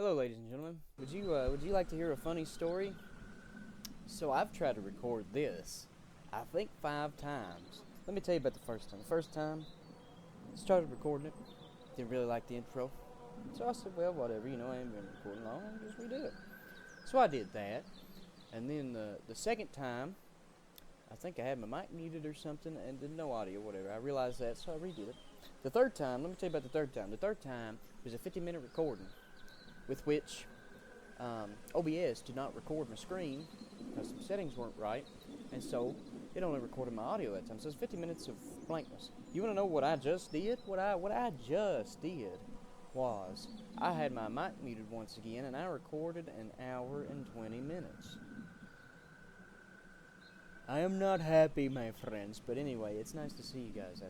Hello, ladies and gentlemen. Would you like to hear a funny story? So I've tried to record this, I think 5 times. Let me tell you about the first time. The first time, started recording it, didn't really like the intro. So I said, well, whatever, I ain't been recording long, I'll just redo it. So I did that, and then the second time, I think I had my mic muted or something, and did no audio, whatever. I realized that, so I redid it. The third time, let me tell you about the third time. The third time was a 50-minute recording, with which OBS did not record my screen because some settings weren't right, and so it only recorded my audio that time. So it's 50 minutes of blankness. You want to know what I just did? What I just did was I had my mic muted once again, and I recorded an hour and 20 minutes. I am not happy, my friends, but anyway, it's nice to see you guys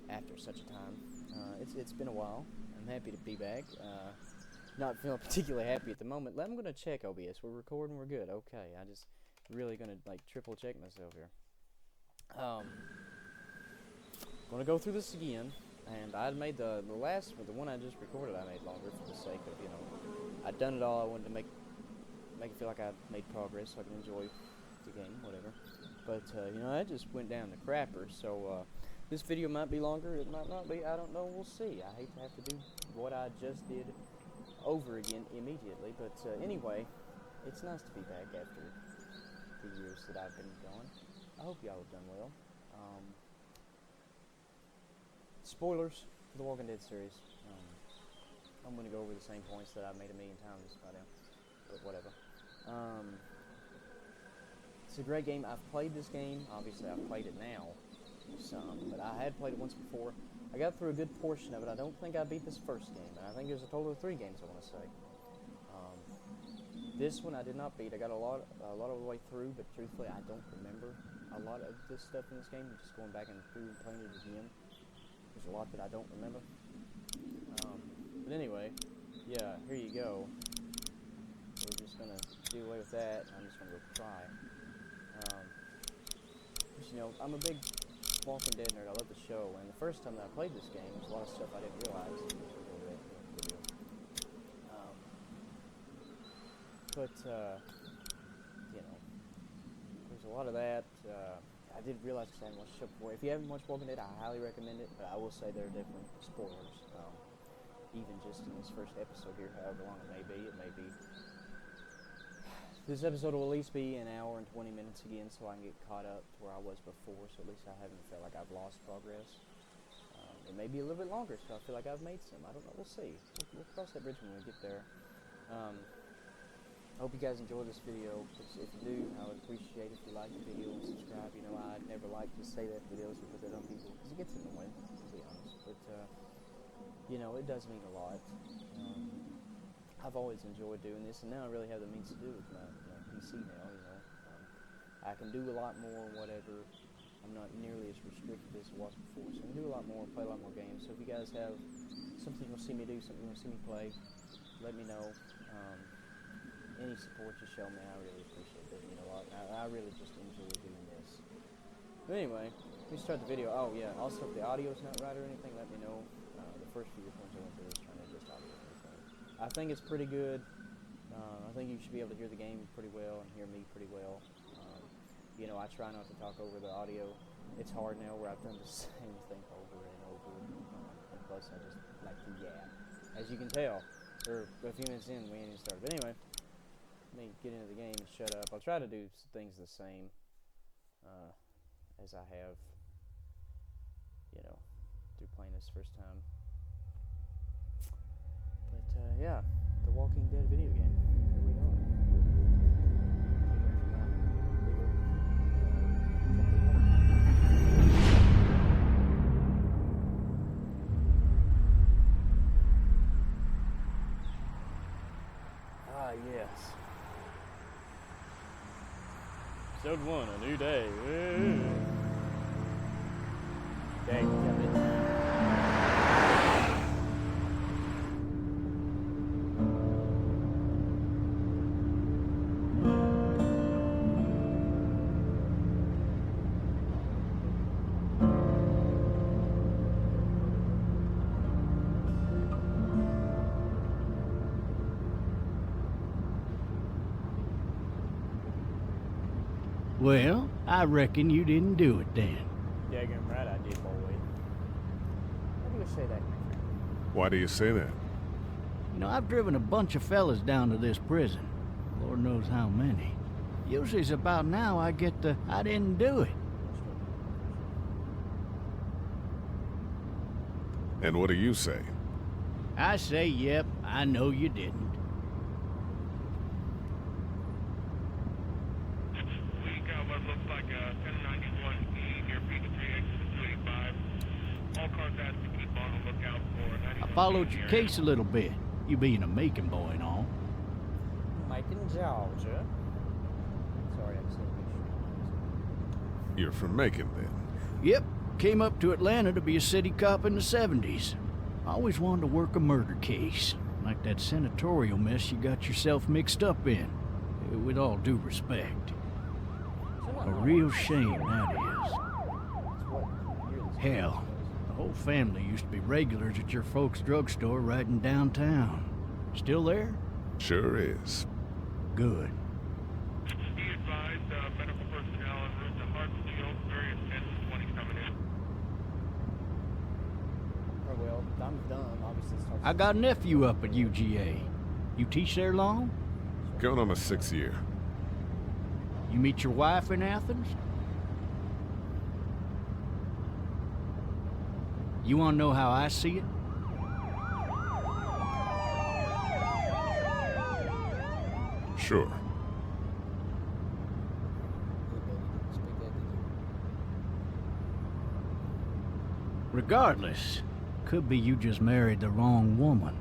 after such a time. It's been a while. I'm happy to be back. Not feeling particularly happy at the moment. I'm gonna check OBS. We're recording. We're good. Okay. I just really gonna triple check myself here. Gonna go through this again, and I made the last one, the one I just recorded. I made longer for the sake of I'd done it all. I wanted to make it feel like I made progress, so I can enjoy the game, whatever. But I just went down the crapper. So this video might be longer. It might not be. I don't know. We'll see. I hate to have to do what I just did over again immediately, but anyway, it's nice to be back after the years that I've been gone. I hope y'all have done well. Spoilers for the Walking Dead series. I'm going to go over the same points that I've made a million times by now, but whatever. It's a great game. I've played this game. Obviously, I've played it now some, but I had played it once before. I got through a good portion of it. I don't think I beat this first game, and I think there's a total of 3 games, I want to say. This one I did not beat. I got a lot of the way through, but truthfully, I don't remember a lot of this stuff in this game. I'm just going back and through and playing it again. There's a lot that I don't remember. But anyway, yeah, here you go. We're just going to do away with that. I'm just going to go cry. I'm a big Walking Dead nerd. I love the show, and the first time that I played this game, there's a lot of stuff I didn't realize. There's a lot of that. I didn't realize because I hadn't watched the show before. If you haven't watched Walking Dead, I highly recommend it, but I will say there are definitely spoilers. Even just in this first episode here, however long it may be. This episode will at least be an hour and 20 minutes again, so I can get caught up to where I was before, so at least I haven't felt like I've lost progress. It may be a little bit longer, so I feel like I've made some. I don't know. We'll see. We'll cross that bridge when we get there. I hope you guys enjoy this video. If you do, I would appreciate if you like the video and subscribe. I'd never like to say that videos because they're on people, because it gets annoying, to be honest. But, it does mean a lot. I've always enjoyed doing this, and now I really have the means to do it with my PC now, I can do a lot more, whatever. I'm not nearly as restricted as I was before, so I can do a lot more, play a lot more games. So if you guys have something you want to see me do, something you want to see me play, let me know. Any support you show me, I really appreciate it. I really just enjoy doing this. But anyway, let me start the video. Oh yeah, also if the audio's not right or anything, let me know. The first few points I went through was trying to adjust audio and everything. I think it's pretty good. I think you should be able to hear the game pretty well and hear me pretty well. I try not to talk over the audio. It's hard now where I've done the same thing over and over. And plus, I just like to yap. As you can tell, we're a few minutes in, we ain't even started. But anyway, let me get into the game and shut up. I'll try to do things the same as I have, through playing this first time. But, yeah, The Walking Dead video game. Here we are. Ah, yes. Episode 1, A New Day. Dang, got it. Well, I reckon you didn't do it then. Daggum right I did, boy. Why do you say that, my friend? Why do you say that? You know, I've driven a bunch of fellas down to this prison. Lord knows how many. Usually it's about now I get the, I didn't do it. And what do you say? I say, yep, I know you didn't. We got what looks like a 1091E near Peachtree, exit 285. All cars asked to keep on the lookout for 91. I followed your case a little bit, you being a Macon boy and all. Macon, Georgia. Sorry, I said You're from Macon, then? Yep, came up to Atlanta to be a city cop in the 70s. Always wanted to work a murder case, like that senatorial mess you got yourself mixed up in. With all due respect. A real shame, that is. Hell, the whole family used to be regulars at your folks' drugstore right in downtown. Still there? Sure is. Good. Be advised, medical personnel en route to Hartsfield, various 1020 coming in. Oh, well, I'm done. Obviously, it starts. I got a nephew up at UGA. You teach there long? Going on my 6th year. You meet your wife in Athens? You want to know how I see it? Sure. Regardless, could be you just married the wrong woman.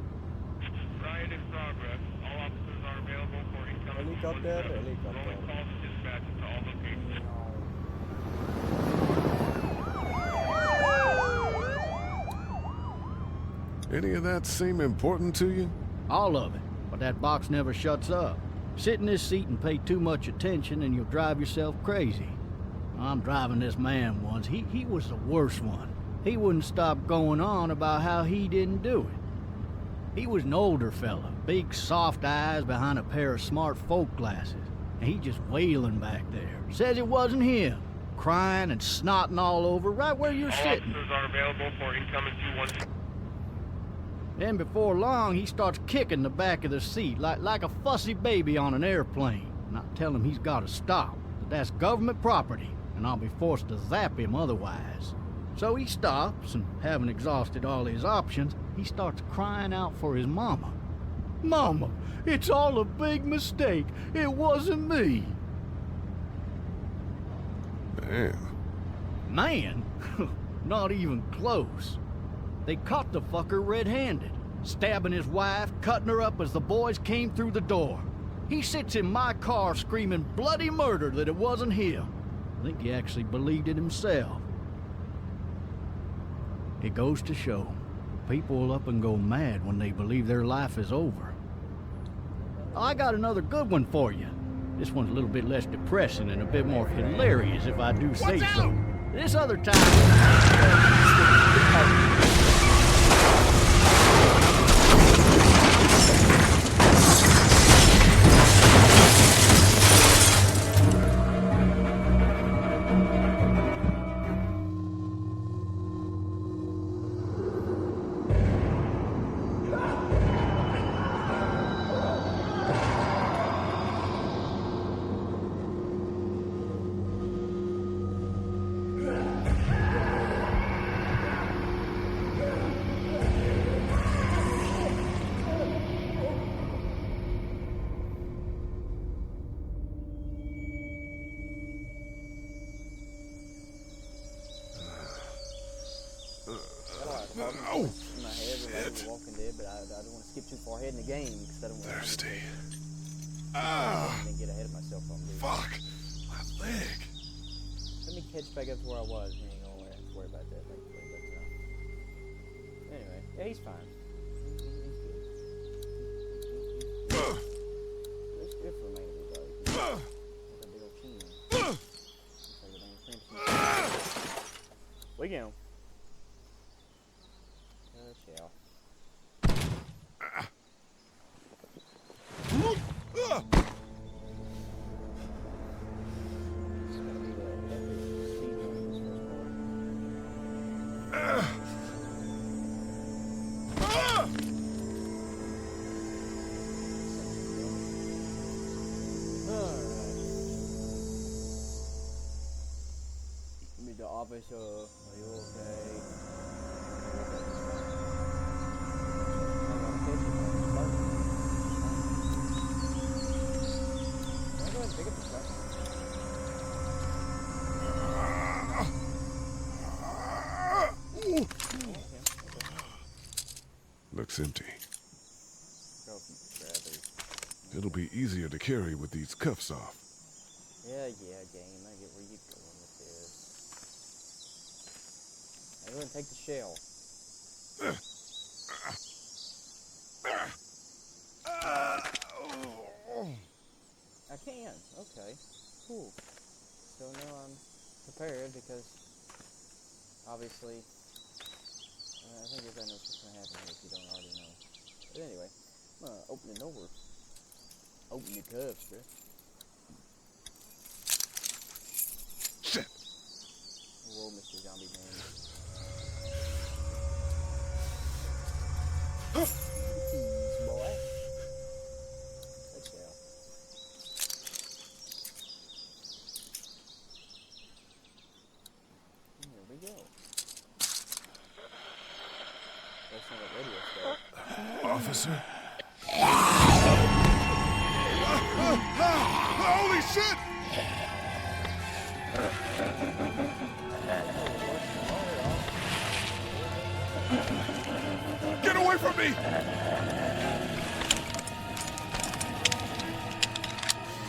Riot in progress. All officers are available for incoming. Helicopter, helicopter. Rolling calls to dispatch to all locations. Any of that seem important to you? All of it, but that box never shuts up. Sit in this seat and pay too much attention and you'll drive yourself crazy. I'm driving this man once. He was the worst one. He wouldn't stop going on about how he didn't do it. He was an older fella, big soft eyes behind a pair of smart folk glasses, and he just wailing back there. Says it wasn't him, crying and snotting all over right where you're All sitting. officers are available for incoming 212. Then before long, he starts kicking the back of the seat like a fussy baby on an airplane. And I tell him he's got to stop, that that's government property, and I'll be forced to zap him otherwise. So he stops, and having exhausted all his options, he starts crying out for his mama. Mama, it's all a big mistake. It wasn't me. Man. Man? Not even close. They caught the fucker red-handed, stabbing his wife, cutting her up as the boys came through the door. He sits in my car screaming bloody murder that it wasn't him. I think he actually believed it himself. It goes to show, people will up and go mad when they believe their life is over. I got another good one for you. This one's a little bit less depressing and a bit more hilarious, if I do say so. This other time... Oh, in my head related to Walking Dead, but I don't want to skip too far ahead in the game because I don't want thirsty. to Ah, and then get ahead of myself on this. fuck. My leg. Let me catch back up to where I was. We ain't gonna have to worry about that later. But anyway, yeah, he's fine. He's good. Looks good for a man of his age. He's got a big old chin. Looks like a damn French. We go. the officer. Are you okay? Can I go ahead and pick up the truck? Looks empty. Go grab it. It'll be easier to carry with these cuffs off. Yeah, game. I get where you're going with this. I'm going to take the shell. I can. Okay. Cool. So now I'm prepared because obviously I think everybody knows what's going to happen here if you don't already know. But anyway, I'm going to open the door. Open the cuffs, bro. Shit! Whoa, Mr. Zombie Man. Jeez, boy. Let's go. Here we go. That's not a radio stuff. Officer? Holy shit! Get away from me!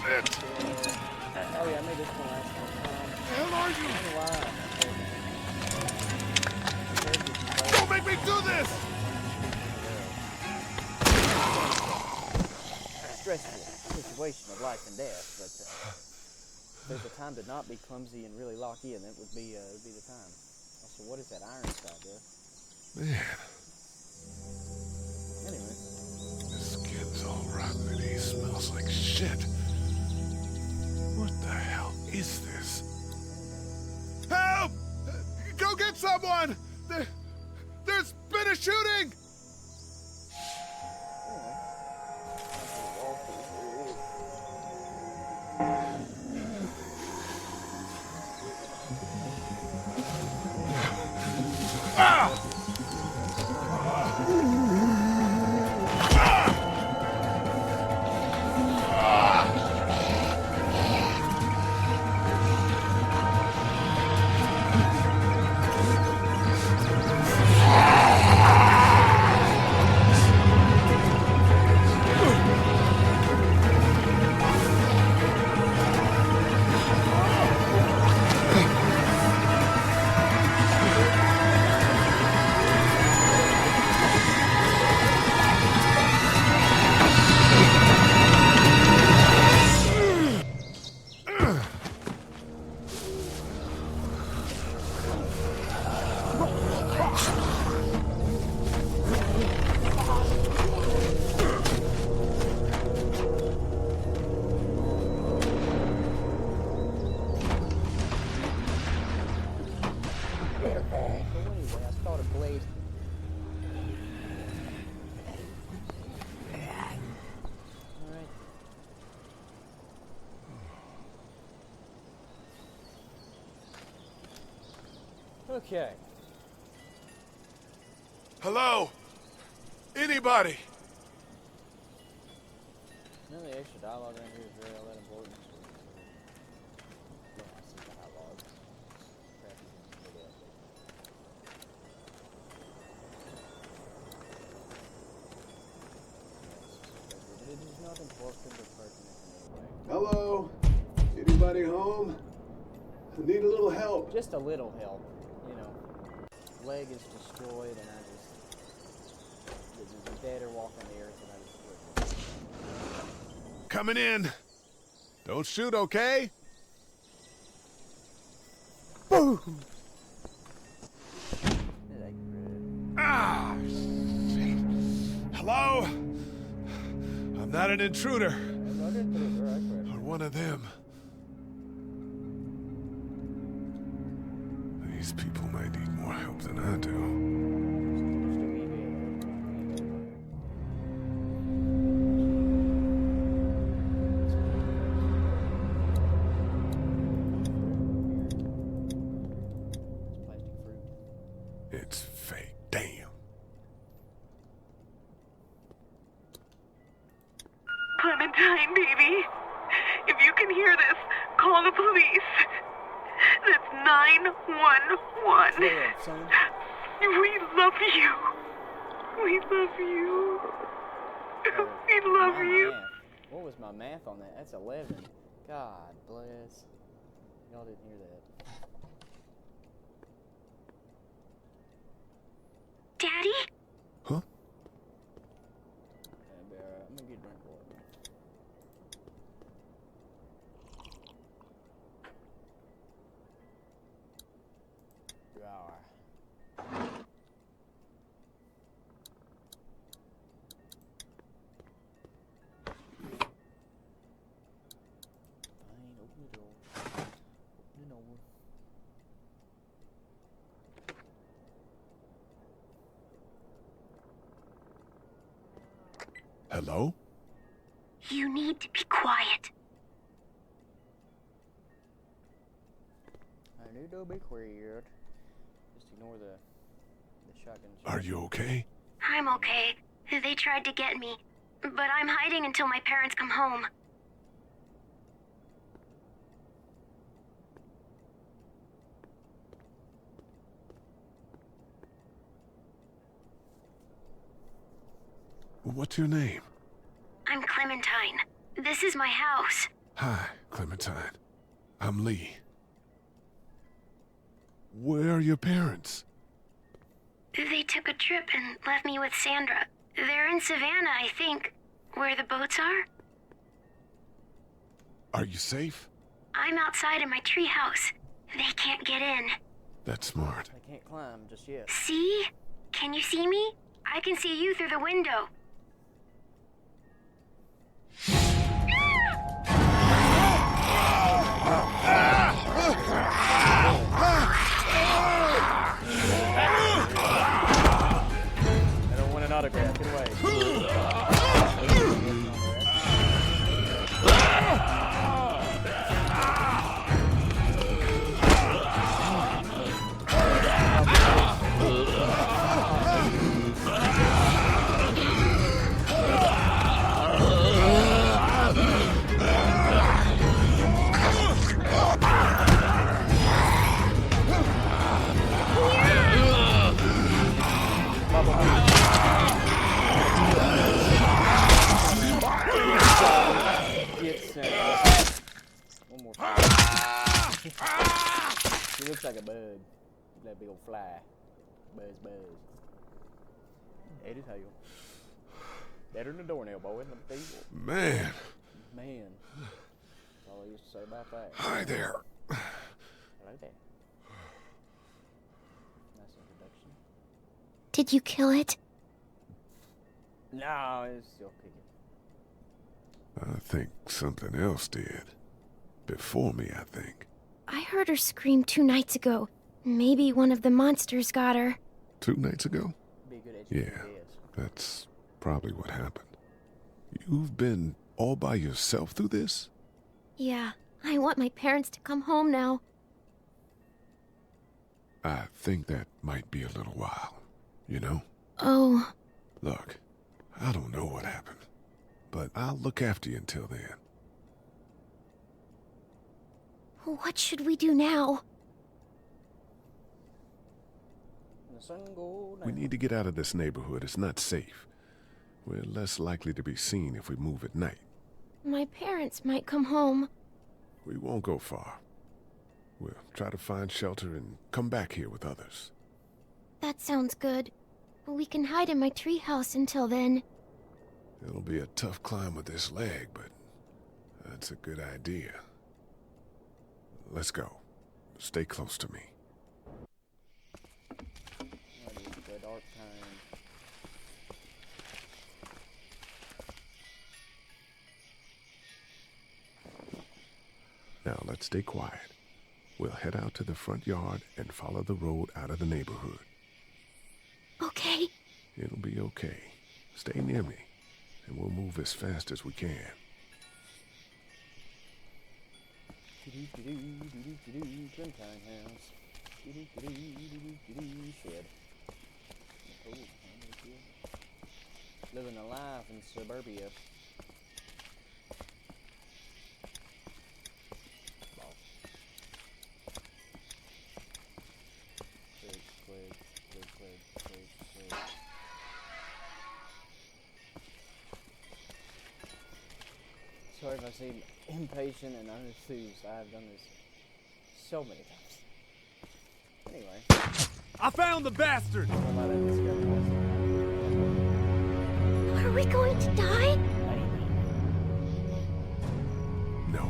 Shit! Oh yeah, I made this one last time. The hell are I you? don't know why. Don't make me do this! Stressful situation of life and death, but if there's a time to not be clumsy and really lock in, it would be the time. Also, what is that iron side there? Man, Anyway, his skin's all rotten and he smells like shit. What the hell is this? Help! Go get someone! There's been a shooting! Okay. Hello? Anybody? None of the extra dialogue around here is really all that important. Yeah, I see dialogue. Crappy things to look at. But it is not important or pertinent in any way. Hello? Anybody home? I need a little help. Just a little help, you know. Leg is destroyed, and I just the dead are walking the earth, and I just Coming in. Don't shoot, okay? Boom! it ain't good. Ah! Shit. Hello? I'm not an intruder. I'm not into it, right? Or one of them. These people may need more help than I do. Clementine, baby. If you can hear this, call the police. That's 911. What's up, son? We love you. We love you. We love My you. math. What was my math on that? That's 11. God bless. Y'all didn't hear that. Daddy? Huh? That'll be alright. I'm gonna get a drink of water. Alright. Fine, open the door. Open the door. Hello? You need to be quiet. I need to be quiet. Just ignore the shotgun. Are you okay? I'm okay. They tried to get me, but I'm hiding until my parents come home. What's your name? I'm Clementine. This is my house. Hi, Clementine. I'm Lee. Where are your parents? They took a trip and left me with Sandra. They're in Savannah, I think, where the boats are. Are you safe? I'm outside in my treehouse. They can't get in. That's smart. I can't climb just yet. See? Can you see me? I can see you through the window. I don't want an autograph. Get away. Get sent. One more. He looks like a bug. That big old fly. Buzz. Eddie Tail. Better than a doornail, boy. Let me tell you what. Man, Man. That's all I used to say about that. hi there. Hello there. Nice introduction. Did you kill it? No, it's still kicking. I think something else did. Before me, I think. I heard her scream 2 nights ago. Maybe one of the monsters got her. 2 nights ago? Be a good Yeah, educated guess. that's probably what happened. You've been all by yourself through this? Yeah, I want my parents to come home now. I think that might be a little while, you know? Oh, Look, I don't know what happened, but I'll look after you until then. what should we do now? When the sun go down. We need to get out of this neighborhood. It's not safe. We're less likely to be seen if we move at night. My parents might come home. We won't go far. We'll try to find shelter and come back here with others. That sounds good. We can hide in my treehouse until then. It'll be a tough climb with this leg, but that's a good idea. Let's go. Stay close to me. That is the dark time. Now let's stay quiet. We'll head out to the front yard and follow the road out of the neighborhood. Okay. It'll be okay. Stay near me, and we'll move as fast as we can. Clementine house. Shed. Oh, living a life in suburbia. seem impatient and unenthused. I have done this so many times. Anyway. I found the bastard! Are we going to die? No,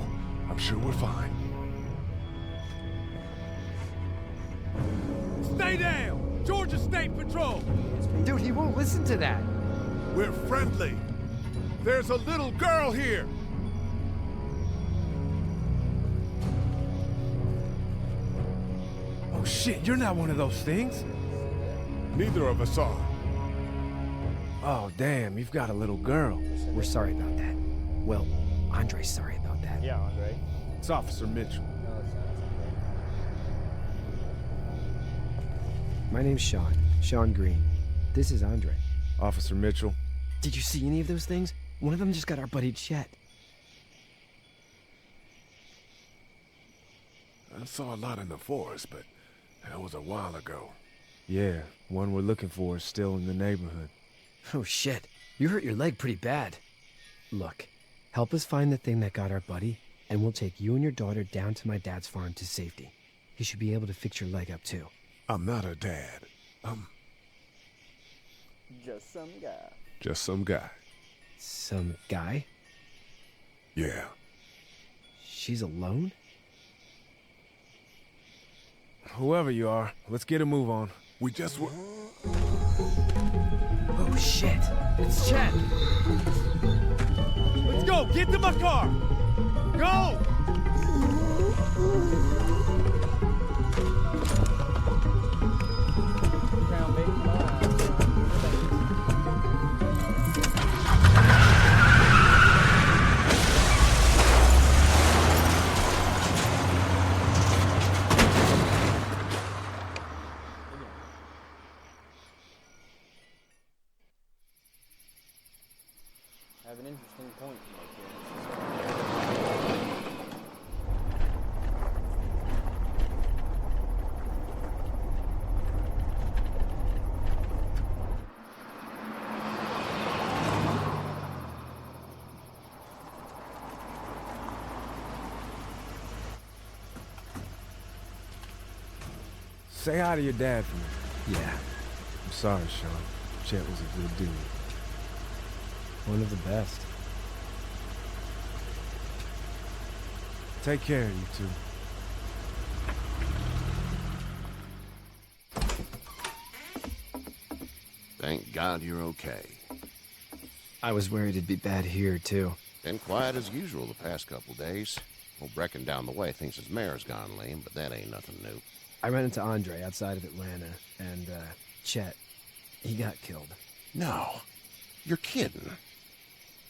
I'm sure we're fine. Stay down! Georgia State Patrol! Dude, he won't listen to that. We're friendly. There's a little girl here. Oh shit, you're not one of those things? Neither of us are. Oh, damn, you've got a little girl. We're sorry about that. Well, Andre's sorry about that. Yeah, Andre. It's Officer Mitchell. No, it's not. My name's Sean. Sean Green. This is Andre. Officer Mitchell. Did you see any of those things? One of them just got our buddy Chet. I saw a lot in the forest, but that was a while ago. Yeah, one we're looking for is still in the neighborhood. Oh shit, you hurt your leg pretty bad. Look, help us find the thing that got our buddy, and we'll take you and your daughter down to my dad's farm to safety. He should be able to fix your leg up too. I'm not her dad. Just some guy. Just some guy. Some guy? Yeah. She's alone? Whoever you are, let's get a move on. We just were... Oh shit, it's Chet! Let's go! Get to my car! Go! Crown Big Mile. I have an interesting point to make here. Say hi to your dad for me. Yeah, I'm sorry, Sean. Chet was a good dude. one of the best. Take care, you two. Thank God you're okay. I was worried it'd be bad here too. Been quiet as usual the past couple days. Old Brecken down the way thinks his mare's gone lame, but that ain't nothing new. I ran into Andre outside of Atlanta, and Chet, he got killed. No, you're kidding.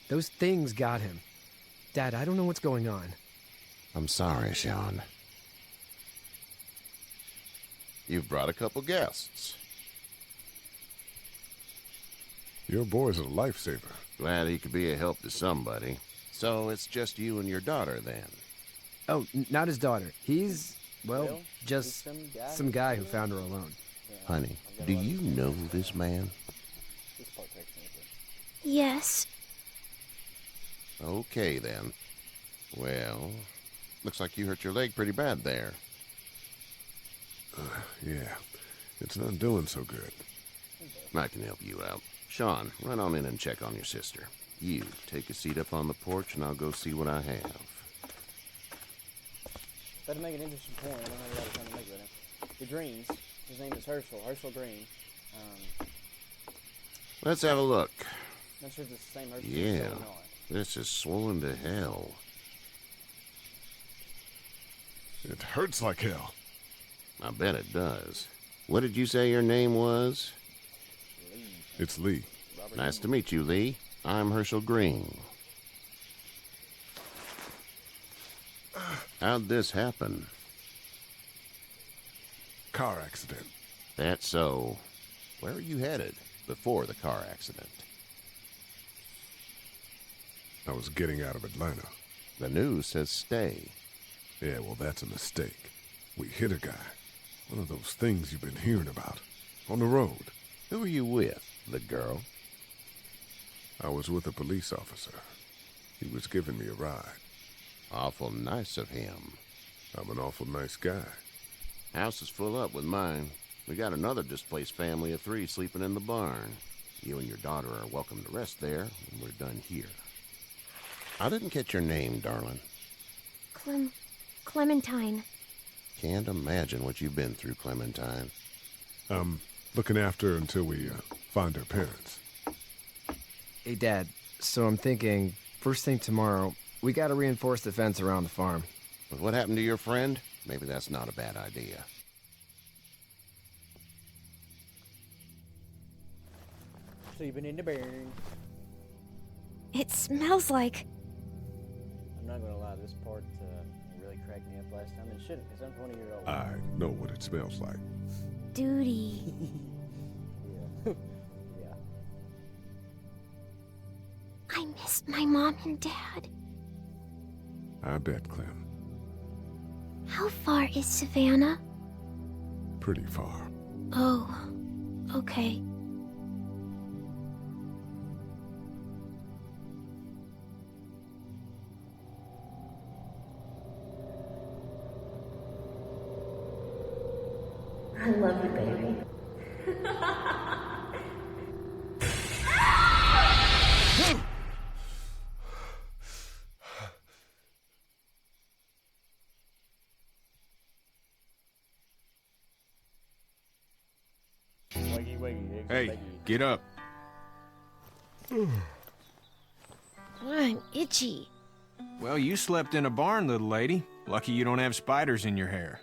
Those things got him. Dad, I don't know what's going on. I'm sorry, Sean. You've brought a couple guests. Your boy's a lifesaver. Glad he could be a help to somebody. So it's just you and your daughter, then? Oh, not his daughter. He's, well, Well, just he's some guy who found her alone. Yeah, Honey, I've got a do lot of you information. know this man? This part technically. Yes. Okay, then. Well, looks like you hurt your leg pretty bad there. Yeah, it's not doing so good. I can help you out. Sean, run on in and check on your sister. You, take a seat up on the porch and I'll go see what I have. But to make an interesting point, I don't have a lot of time to make with him. The Greens, his name is Herschel Green. Let's have a look. Not sure if it's the same Herschel Yeah, or not. this is swollen to hell. It hurts like hell. I bet it does. What did you say your name was? It's Lee. Nice to meet you, Lee. I'm Herschel Green. How'd this happen? Car accident. That's so. Where are you headed before the car accident? I was getting out of Atlanta. The news says stay. Yeah, well, that's a mistake. We hit a guy. One of those things you've been hearing about. On the road. Who are you with? The girl? I was with a police officer. He was giving me a ride. Awful nice of him. I'm an awful nice guy. House is full up with mine. We got another displaced family of 3 sleeping in the barn. You and your daughter are welcome to rest there when we're done here. I didn't get your name, darling. Clementine. Can't imagine what you've been through, Clementine. I'm looking after her until we find her parents. Hey, Dad. So I'm thinking, first thing tomorrow, we gotta reinforce the fence around the farm. With what happened to your friend, maybe that's not a bad idea. Sleeping in the barn. It smells like... I'm not gonna lie, this part really cracked me up last time. It shouldn't, because I'm 20 years old. I know what it smells like. duty. Yeah. Yeah. I missed my mom and dad. I bet, Clem. How far is Savannah? Pretty far. Oh, okay. I love you, baby. Wiggy, wiggy, Hey, get up. I'm itchy. Well, you slept in a barn, little lady. Lucky you don't have spiders in your hair.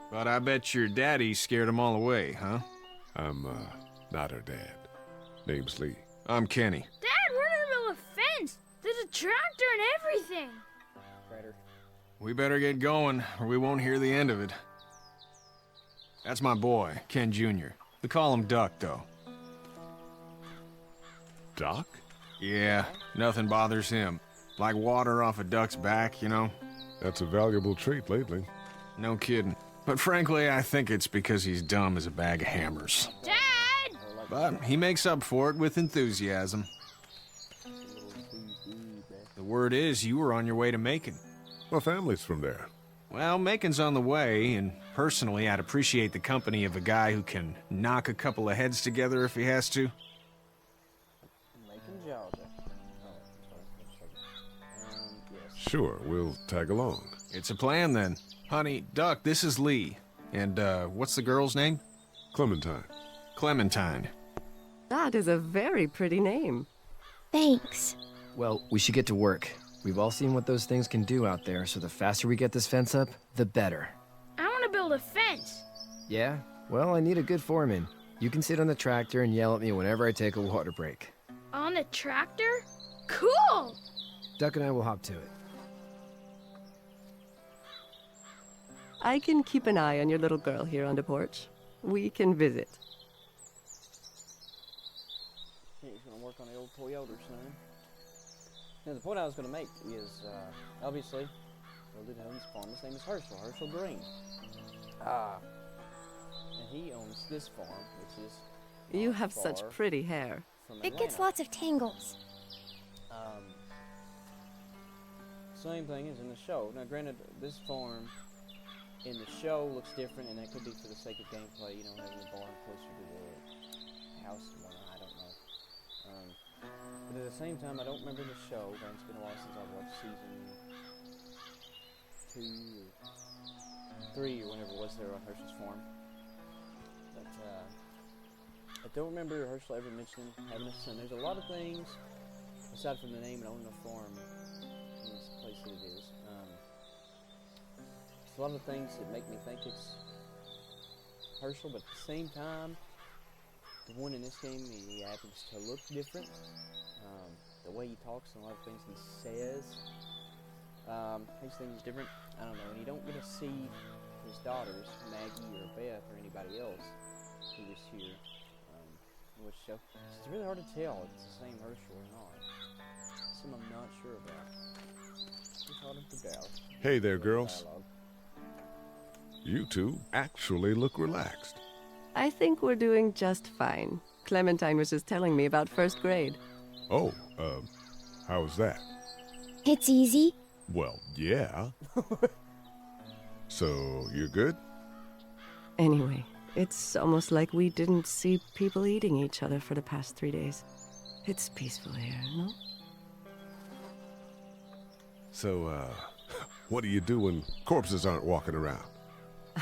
But I bet your daddy scared them all away, huh? I'm, not her dad. Name's Lee. I'm Kenny. Dad, we're in the middle of a fence. There's a tractor and everything. We better get going, or we won't hear the end of it. That's my boy, Ken Jr. We call him Duck, though. Duck? Yeah, nothing bothers him. Like water off a duck's back, you know? That's a valuable trait lately. No kidding. But frankly, I think it's because he's dumb as a bag of hammers. Dad! But he makes up for it with enthusiasm. The word is you were on your way to Macon. My family's from there. Well, Macon's on the way, and personally, I'd appreciate the company of a guy who can knock a couple of heads together if he has to. Macon, Georgia. Yes. Sure, we'll tag along. It's a plan, then. Honey, Duck, this is Lee. And, what's the girl's name? Clementine. Clementine. That is a very pretty name. Thanks. Well, we should get to work. We've all seen what those things can do out there, so the faster we get this fence up, the better. I want to build a fence. Yeah? Well, I need a good foreman. You can sit on the tractor and yell at me whenever I take a water break. On the tractor? Cool! Duck and I will hop to it. I can keep an eye on your little girl here on the porch. We can visit. Yeah, he's gonna work on the old Toyota soon. Now, the point I was gonna make is, obviously, Bill owns a farm. His name is Herschel Green. And he owns this farm, which is You have such pretty hair. It gets lots of tangles. Same thing as in the show. Now, granted, this farm in the show looks different, and that could be for the sake of gameplay, you know, having the barn closer to the house and whatnot, I don't know. But at the same time, I don't remember the show. It's been a while since I've watched season 2 or 3 or whenever it was there on Herschel's farm. But I don't remember Herschel ever mentioning having a son. There's a lot of things, aside from the name and owning a farm in this place that it is. There's a lot of things that make me think it's Herschel, but at the same time, the one in this game, he happens to look different. The way he talks and a lot of things he says, makes things different. I don't know, and you don't get to see his daughters, Maggie or Beth or anybody else who was here in which show. It's really hard to tell if it's the same Herschel or not. Some I'm not sure about. It's hard to figure out. Hey there, girls. Dialogue. You two actually look relaxed. I think we're doing just fine. Clementine was just telling me about first grade. Oh, how's that? It's easy. Well, yeah. So, you're good? Anyway, it's almost like we didn't see people eating each other for the past 3 days. It's peaceful here, no? So, what do you do when corpses aren't walking around?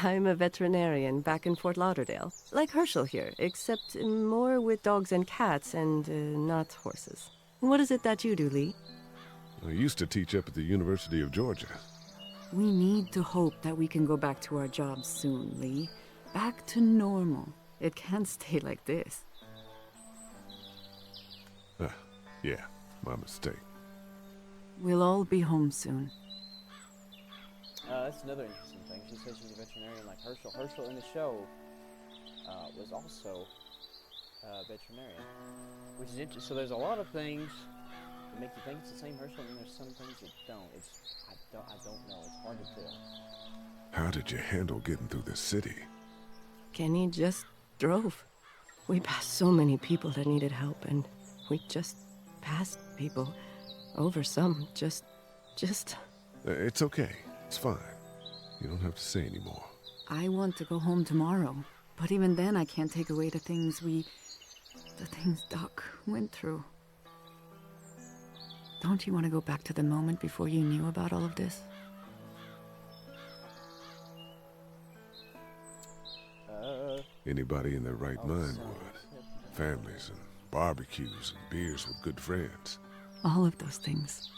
I'm a veterinarian back in Fort Lauderdale. Like Herschel here, except more with dogs and cats and not horses. What is it that you do, Lee? I used to teach up at the University of Georgia. We need to hope that we can go back to our jobs soon, Lee. Back to normal. It can't stay like this. Yeah, my mistake. We'll all be home soon. That's another interesting thing. She said she's a veterinarian like Herschel. Herschel in the show was also a veterinarian, which is interesting. So there's a lot of things that make you think it's the same Herschel, and there's some things that don't. I don't know. It's hard to tell. How did you handle getting through the city? Kenny just drove. We passed so many people that needed help, and we just passed people. Over some, just... It's okay. It's fine. You don't have to say anymore. I want to go home tomorrow, but even then I can't take away the things Doc went through. Don't you want to go back to the moment before you knew about all of this? Anybody in their right mind would. Families and barbecues and beers with good friends. All of those things.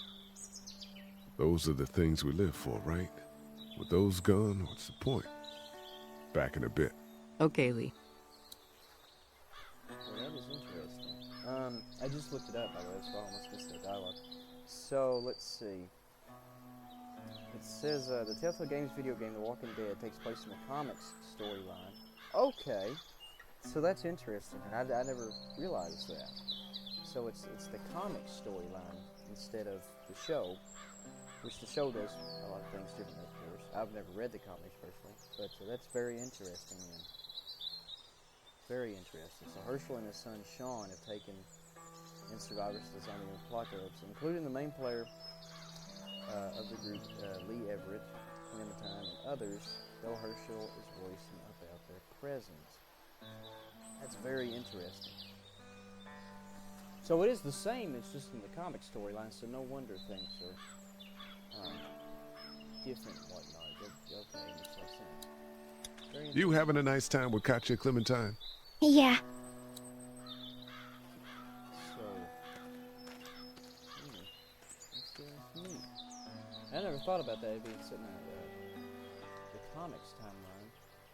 Those are the things we live for, right? With those gone, what's the point? Back in a bit. Okay, Lee. Well, that is interesting. I just looked it up, by the way, so I almost missed the dialogue. So, let's see. It says, the Telltale Games video game, The Walking Dead, takes place in the comics storyline. Okay. So that's interesting, and I never realized that. So it's the comic storyline instead of the show, which the show does a lot of things differently, of course. I've never read the comics personally, but that's very interesting. Then. Very interesting. So Herschel and his son Sean have taken in survivors to the zombie apocalypse, including the main player of the group, Lee Everett, Clementine, and others, though Herschel is voicing about their presence. That's very interesting. So it is the same, it's just in the comic storyline, so no wonder things are different and whatnot. Okay, makes no sense. Very You having a nice time with Katya, Clementine? Yeah. So, that's neat. I never thought about that being sitting in the comics timeline.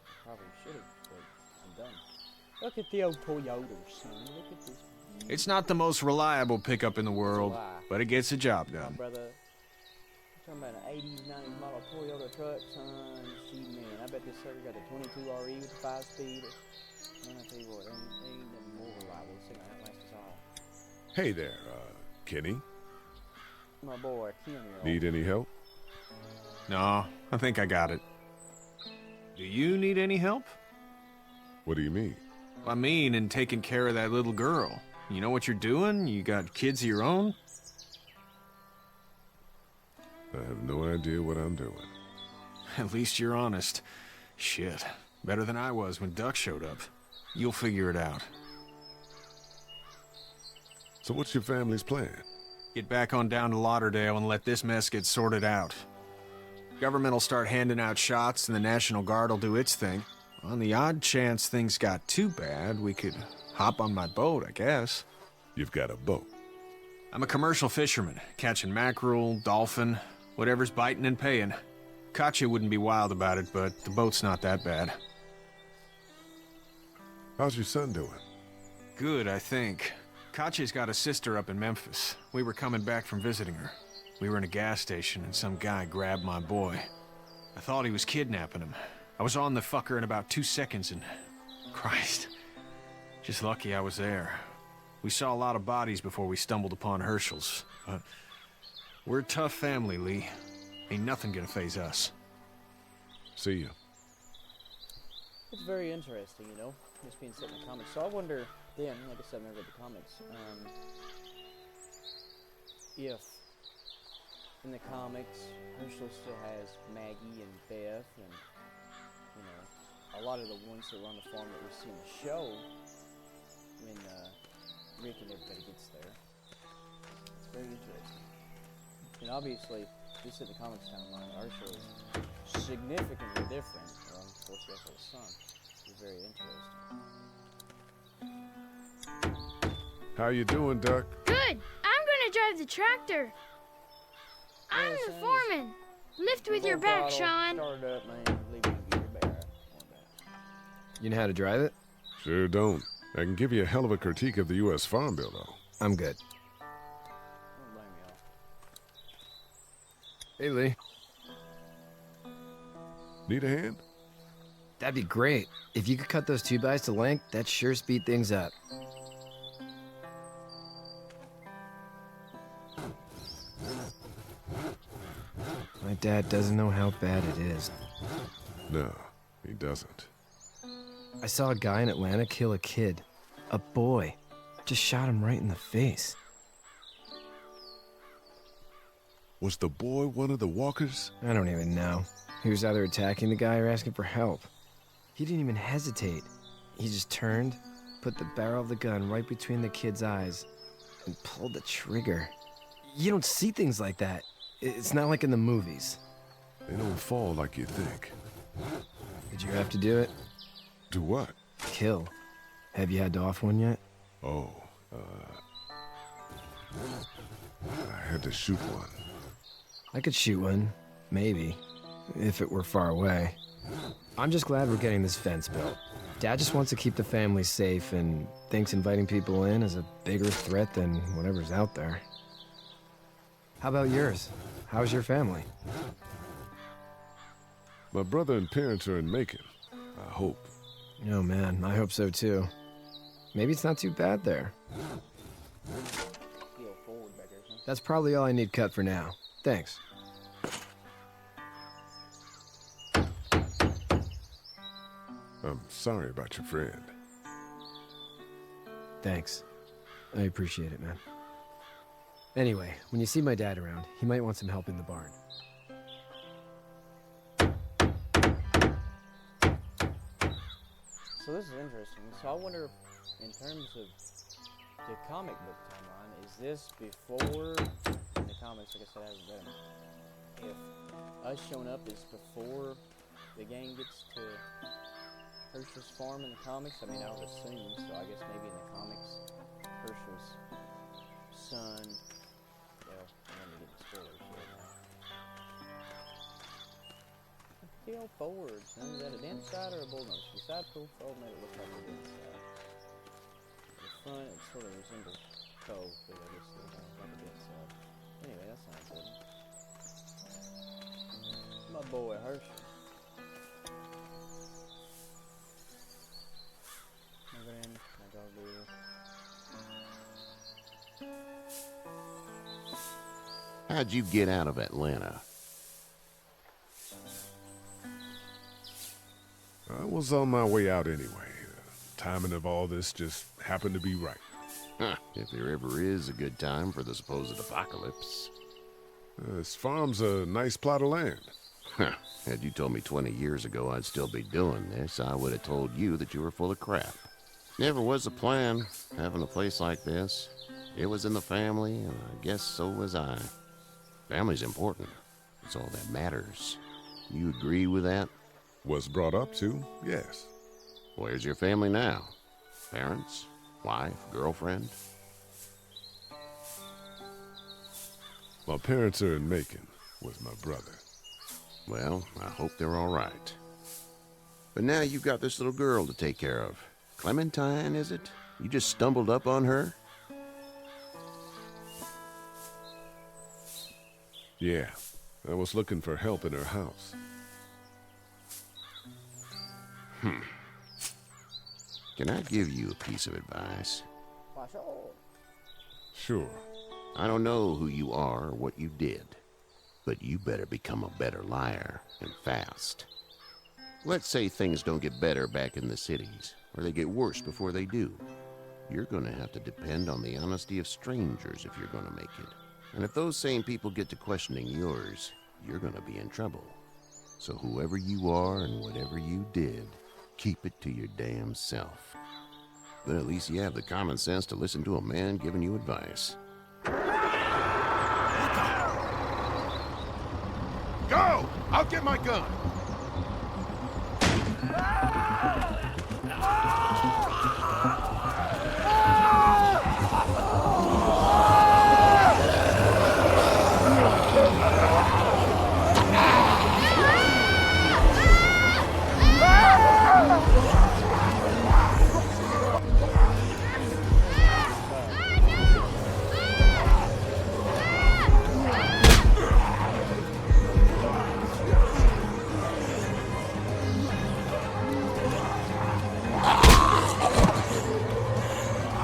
I probably should have, but I'm done. Look at the old Toyota, son. Look at this. It's not the most reliable pickup in the world, but it gets the job done. Brother, you're talking about an 80s, 90s model Toyota truck, son. Gee, man, I bet this sucker got a 22 RE with a 5-speed. Man, I tell you what, ain't nothing more reliable. This thing might outlast us all. Hey there, Kenny. My boy, Kenny. Need any help? No, I think I got it. Do you need any help? What do you mean? I mean, in taking care of that little girl. You know what you're doing? You got kids of your own? I have no idea what I'm doing. At least you're honest. Shit. Better than I was when Duck showed up. You'll figure it out. So what's your family's plan? Get back on down to Lauderdale and let this mess get sorted out. Government will start handing out shots and the National Guard will do its thing. On the odd chance things got too bad, we could hop on my boat, I guess. You've got a boat? I'm a commercial fisherman, catching mackerel, dolphin, whatever's biting and paying. Katya wouldn't be wild about it, but the boat's not that bad. How's your son doing? Good, I think. Katya's got a sister up in Memphis. We were coming back from visiting her. We were in a gas station and some guy grabbed my boy. I thought he was kidnapping him. I was on the fucker in about 2 seconds and... Christ. Just lucky I was there. We saw a lot of bodies before we stumbled upon Herschel's, but... We're a tough family, Lee. Ain't nothing gonna faze us. See ya. It's very interesting, you know, just being set in the comics. So I wonder, then, like I said, I've never read the comics, if in the comics, Herschel still has Maggie and Beth, and you know, a lot of the ones that run the farm that we see in the show when Rick and everybody gets there. It's very interesting. And obviously, just in the comics timeline, Herschel is significantly different. Well, of course, he has a son. It's very interesting. How you doing, Duck? Good. I'm gonna drive the tractor. I'm the foreman. Lift with your back, Sean. Start up, man. Leave you your back. You know how to drive it? Sure don't. I can give you a hell of a critique of the U.S. Farm Bill, though. I'm good. Don't blame y'all. Hey, Lee. Need a hand? That'd be great. If you could cut those 2x to length, that'd sure speed things up. My dad doesn't know how bad it is. No, he doesn't. I saw a guy in Atlanta kill a kid. A boy. Just shot him right in the face. Was the boy one of the walkers? I don't even know. He was either attacking the guy or asking for help. He didn't even hesitate. He just turned, put the barrel of the gun right between the kid's eyes, and pulled the trigger. You don't see things like that. It's not like in the movies. They don't fall like you think. Did you have to do it? Do what? Kill. Have you had to off one yet? Oh, I had to shoot one. I could shoot one. Maybe. If it were far away. I'm just glad we're getting this fence built. Dad just wants to keep the family safe and thinks inviting people in is a bigger threat than whatever's out there. How about yours? How's your family? My brother and parents are in Macon. I hope. Oh man, I hope so too. Maybe it's not too bad there. That's probably all I need cut for now. Thanks. I'm sorry about your friend. Thanks. I appreciate it, man. Anyway, when you see my dad around, he might want some help in the barn. So this is interesting. So I wonder, in terms of the comic book timeline, is this before in the comics? Like I said, I haven't read them. If us showing up is before the gang gets to Herschel's farm in the comics, I mean, I would assume. So I guess maybe in the comics, Herschel's son. Well, I'm gonna get the spoilers right now. Tail forward. Now, is that a dent side or a bullnose? The side profile made it look like a dent side. The front, it sort of resembles toe, but I guess it was like a dent side. Anyway, that sounds good. My boy Herschel. My grand, my dog dear. How'd you get out of Atlanta? I was on my way out anyway. Timing of all this just happened to be right. Huh, if there ever is a good time for the supposed apocalypse. This farm's a nice plot of land. Huh, had you told me 20 years ago I'd still be doing this, I would have told you that you were full of crap. Never was a plan, having a place like this. It was in the family, and I guess so was I. Family's important. It's all that matters. You agree with that? Was brought up to, yes. Where's your family now? Parents? Wife? Girlfriend? My parents are in Macon with my brother. Well, I hope they're all right. But now you've got this little girl to take care of. Clementine, is it? You just stumbled up on her? Yeah, I was looking for help in her house. Can I give you a piece of advice? Sure. I don't know who you are or what you did, but you better become a better liar, and fast. Let's say things don't get better back in the cities, or they get worse before they do. You're gonna have to depend on the honesty of strangers if you're gonna make it. And if those same people get to questioning yours, you're gonna be in trouble. So whoever you are and whatever you did, keep it to your damn self. But at least you have the common sense to listen to a man giving you advice. Go! I'll get my gun!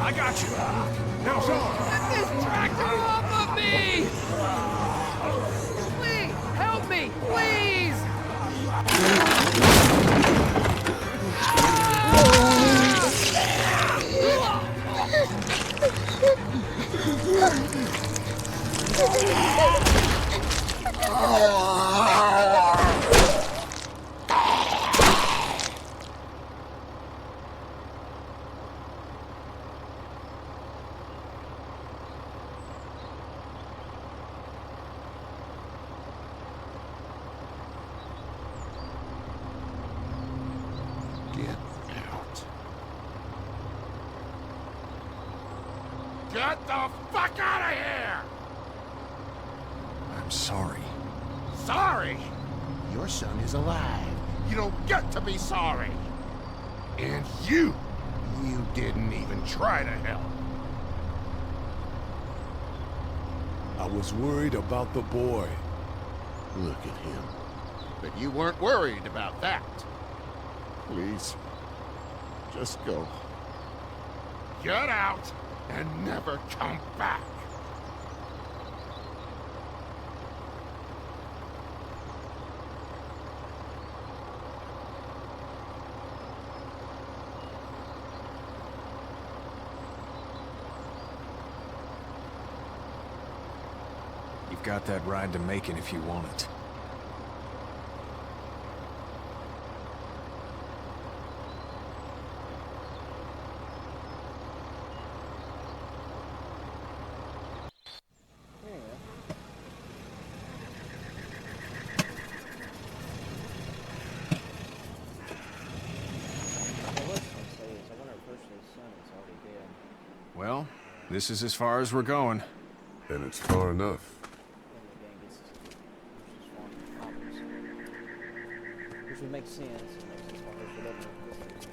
I got you. Now, Sean! Get this tractor off of me! Please, help me, please! Get the fuck out of here! I'm sorry. Sorry? Your son is alive. You don't get to be sorry. And you didn't even try to help. I was worried about the boy. Look at him. But you weren't worried about that. Please, just go. Get out and never come back. You've got that ride to Macon if you want it. Well, this is as far as we're going. And it's far enough. Which would make sense. It makes sense why they should have moved this.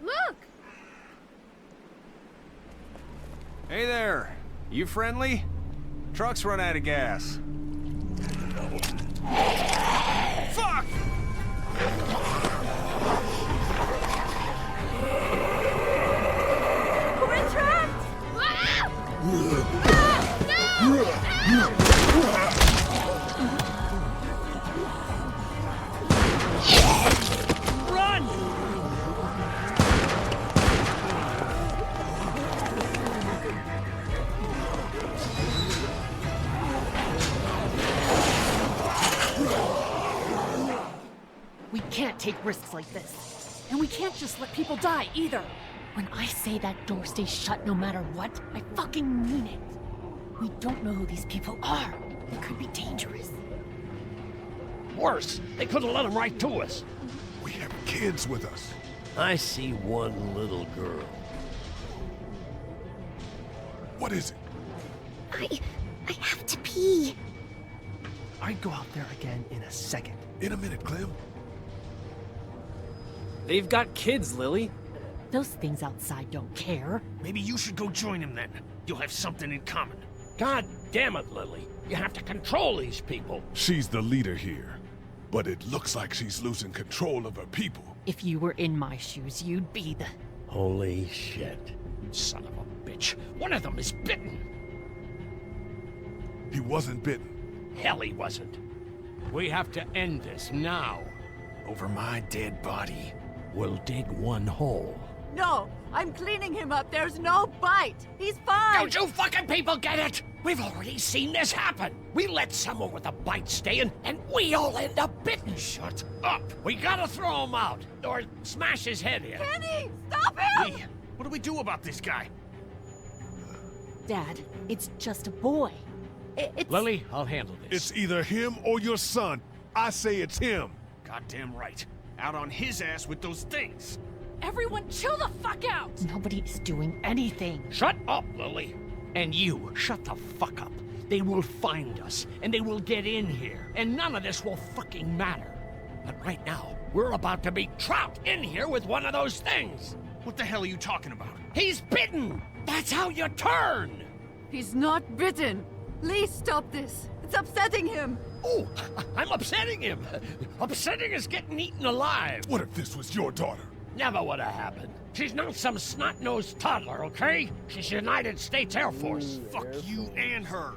Look! Hey there! You friendly? Truck's run out of gas. Fuck! We're trapped! Ah! Run! We can't take risks like this. And we can't just let people die, either. When I say that door stays shut no matter what, I fucking mean it. We don't know who these people are. They could be dangerous. Worse, they could have let them right to us. We have kids with us. I see one little girl. What is it? I have to pee. I'd go out there again in a second. In a minute, Clem. They've got kids, Lily. Those things outside don't care. Maybe you should go join them then. You'll have something in common. God damn it, Lily. You have to control these people. She's the leader here. But it looks like she's losing control of her people. If you were in my shoes, you'd be the... Holy shit. Son of a bitch. One of them is bitten. He wasn't bitten. Hell, he wasn't. We have to end this now. Over my dead body. We'll dig one hole. No, I'm cleaning him up. There's no bite. He's fine. Don't you fucking people get it? We've already seen this happen. We let someone with a bite stay in, and we all end up bitten. Shut up. We gotta throw him out, or smash his head in. Kenny, stop him! Lee, what do we do about this guy? Dad, it's just a boy. It's... Lily, I'll handle this. It's either him or your son. I say it's him. Goddamn right. Out on his ass with those things. Everyone chill the fuck out! Nobody is doing anything. Shut up, Lily. And you, shut the fuck up. They will find us, and they will get in here, and none of this will fucking matter. But right now, we're about to be trapped in here with one of those things. What the hell are you talking about? He's bitten! That's how you turn! He's not bitten. Lee, stop this. It's upsetting him. Oh, I'm upsetting him. Upsetting is getting eaten alive. What if this was your daughter? Never would have happened. She's not some snot-nosed toddler, okay? She's United States Air Force. Fuck you and her.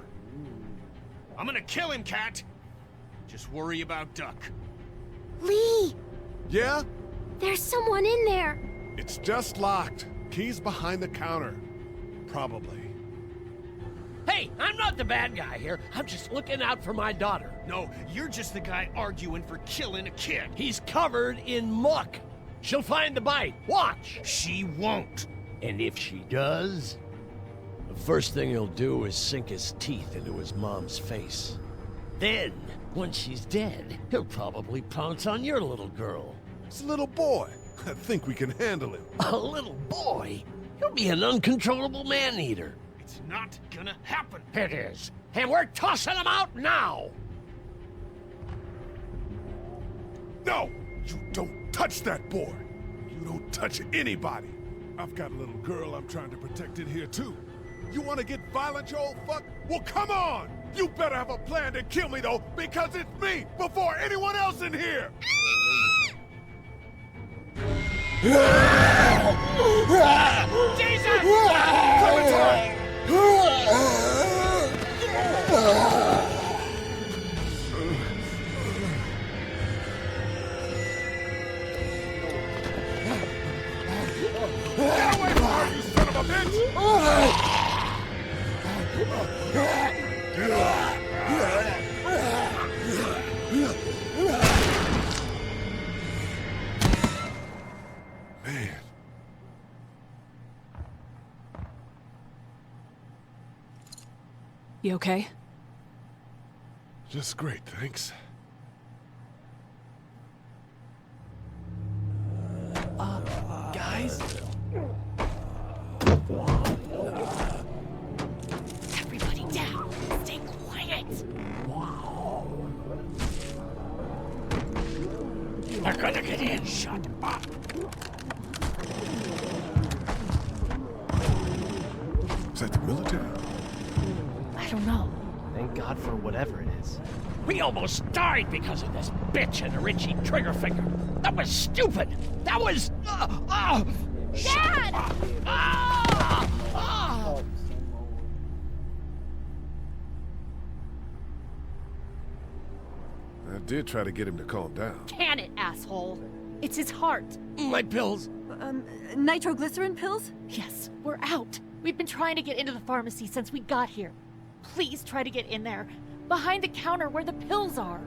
I'm gonna kill him, Cat. Just worry about Duck. Lee! Yeah? There's someone in there. It's just locked. Key's behind the counter. Probably. Hey, I'm not the bad guy here. I'm just looking out for my daughter. No, you're just the guy arguing for killing a kid. He's covered in muck. She'll find the bite. Watch! She won't. And if she does, the first thing he'll do is sink his teeth into his mom's face. Then, once she's dead, he'll probably pounce on your little girl. It's a little boy. I think we can handle him. A little boy? He'll be an uncontrollable man-eater. It's not gonna happen. It is. And we're tossing him out now! No! You don't touch that boy! You don't touch anybody! I've got a little girl I'm trying to protect in here, too. You want to get violent, you old fuck? Well, come on! You better have a plan to kill me, though, because it's me before anyone else in here! Jesus! Clementine! Get away from her, you son of a bitch! Man. You okay? Just great, thanks. Guys? Everybody down. Stay quiet. They're gonna get in. Shut up. Is that the military? I don't know. Thank God for whatever it is. We almost died because of this bitch and a Richie Triggerfinger. That was stupid. That was... Dad! I did try to get him to calm down. Can it, asshole? It's his heart. My pills. Nitroglycerin pills? Yes, we're out. We've been trying to get into the pharmacy since we got here. Please try to get in there. Behind the counter where the pills are.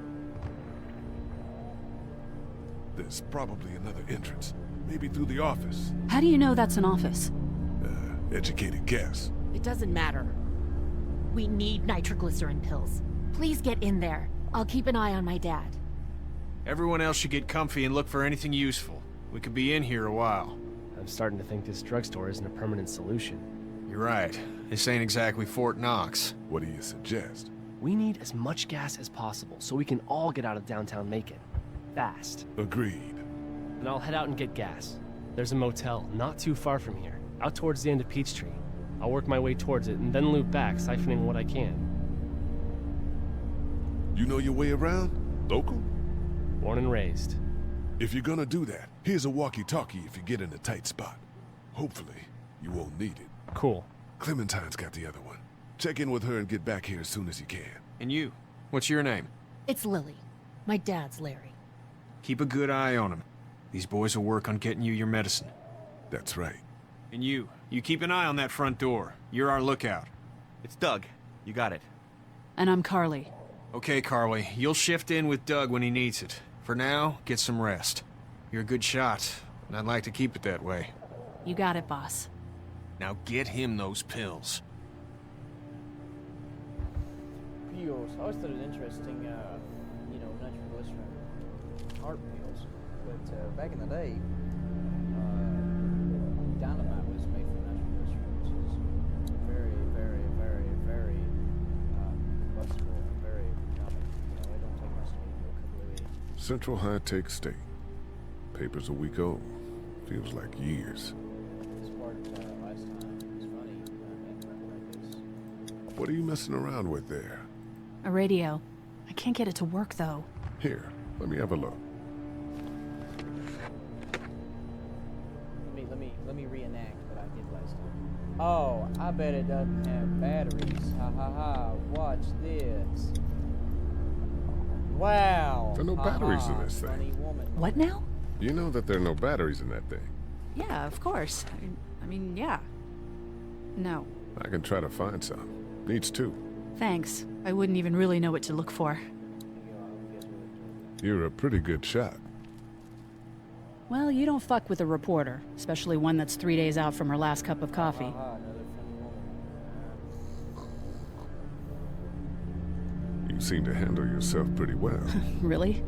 There's probably another entrance. Maybe through the office. How do you know that's an office? Educated guess. It doesn't matter. We need nitroglycerin pills. Please get in there. I'll keep an eye on my dad. Everyone else should get comfy and look for anything useful. We could be in here a while. I'm starting to think this drugstore isn't a permanent solution. You're right. This ain't exactly Fort Knox. What do you suggest? We need as much gas as possible so we can all get out of downtown Macon. Fast. Agreed. Then I'll head out and get gas. There's a motel not too far from here, out towards the end of Peachtree. I'll work my way towards it and then loop back, siphoning what I can. You know your way around? Local? Born and raised. If you're gonna do that, here's a walkie-talkie if you get in a tight spot. Hopefully, you won't need it. Cool. Clementine's got the other one. Check in with her and get back here as soon as you can. And you? What's your name? It's Lily. My dad's Larry. Keep a good eye on him. These boys will work on getting you your medicine. That's right. And you keep an eye on that front door. You're our lookout. It's Doug. You got it. And I'm Carly. Okay, Carly. You'll shift in with Doug when he needs it. For now, get some rest. You're a good shot, and I'd like to keep it that way. You got it, boss. Now get him those pills. Pills. I always thought it was interesting, nitroglycerin heart pills. But back in the day, dynamite was made from nitroglycerin, which is very, very, very, very combustible and very, it don't take much to make a kablooey. Central High Tech State. Paper's a week old. Feels like years. This part last time was funny. Like this. What are you messing around with there? A radio. I can't get it to work, though. Here, let me have a look. Let me reenact what I did last time. Oh, I bet it doesn't have batteries. Ha ha ha. Watch this. Wow. There are no batteries in this thing. What now? You know that there are no batteries in that thing. Yeah, of course. I mean, yeah. No. I can try to find some. Needs two. Thanks. I wouldn't even really know what to look for. You're a pretty good shot. Well, you don't fuck with a reporter, especially one that's 3 days out from her last cup of coffee. You seem to handle yourself pretty well. Really?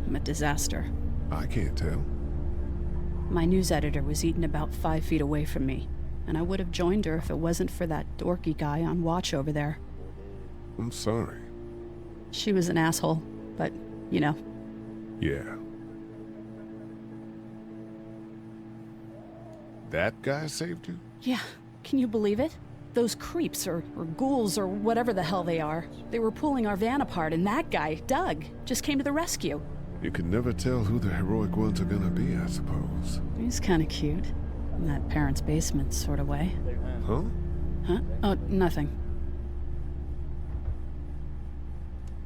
I'm a disaster. I can't tell. My news editor was eaten about 5 feet away from me, and I would have joined her if it wasn't for that dorky guy on watch over there. I'm sorry. She was an asshole, but, you know. Yeah. That guy saved you? Yeah, can you believe it? Those creeps, or ghouls, or whatever the hell they are, they were pulling our van apart, and that guy, Doug, just came to the rescue. You can never tell who the heroic ones are gonna be, I suppose. He's kind of cute. In that parents' basement sort of way. Huh? Huh? Oh, nothing.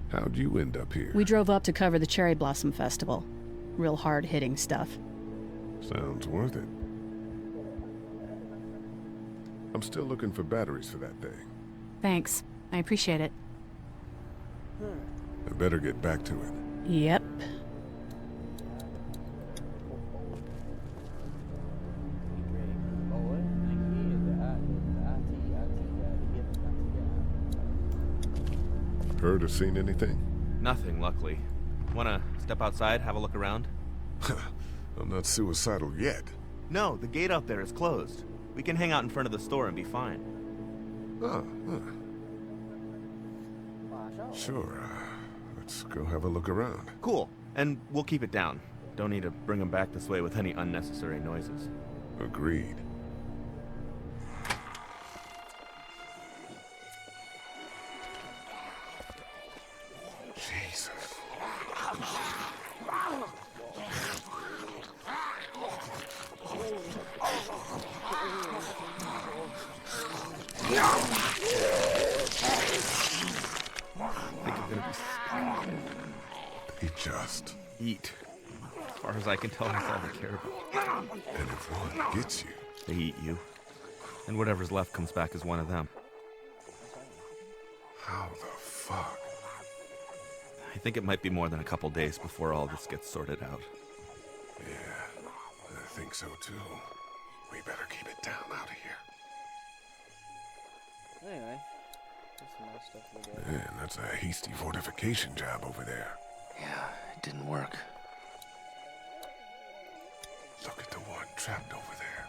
How'd you end up here? We drove up to cover the Cherry Blossom Festival. Real hard-hitting stuff. Sounds worth it. I'm still looking for batteries for that thing. Thanks. I appreciate it. I better get back to it. Yep. Heard or seen anything? Nothing, luckily. Wanna step outside, have a look around? I'm not suicidal yet. No, the gate out there is closed. We can hang out in front of the store and be fine. Sure. Let's go have a look around. Cool. And we'll keep it down. Don't need to bring them back this way with any unnecessary noises. Agreed. Jesus. They just eat. As far as I can tell, that's all they care about. And if one gets you, they eat you. And whatever's left comes back as one of them. How the fuck? I think it might be more than a couple days before all this gets sorted out. Yeah, I think so too. We better keep it down out of here. Anyway, that's some nice stuff to look at. Man, that's a hasty fortification job over there. Yeah, it didn't work. Look at the one trapped over there.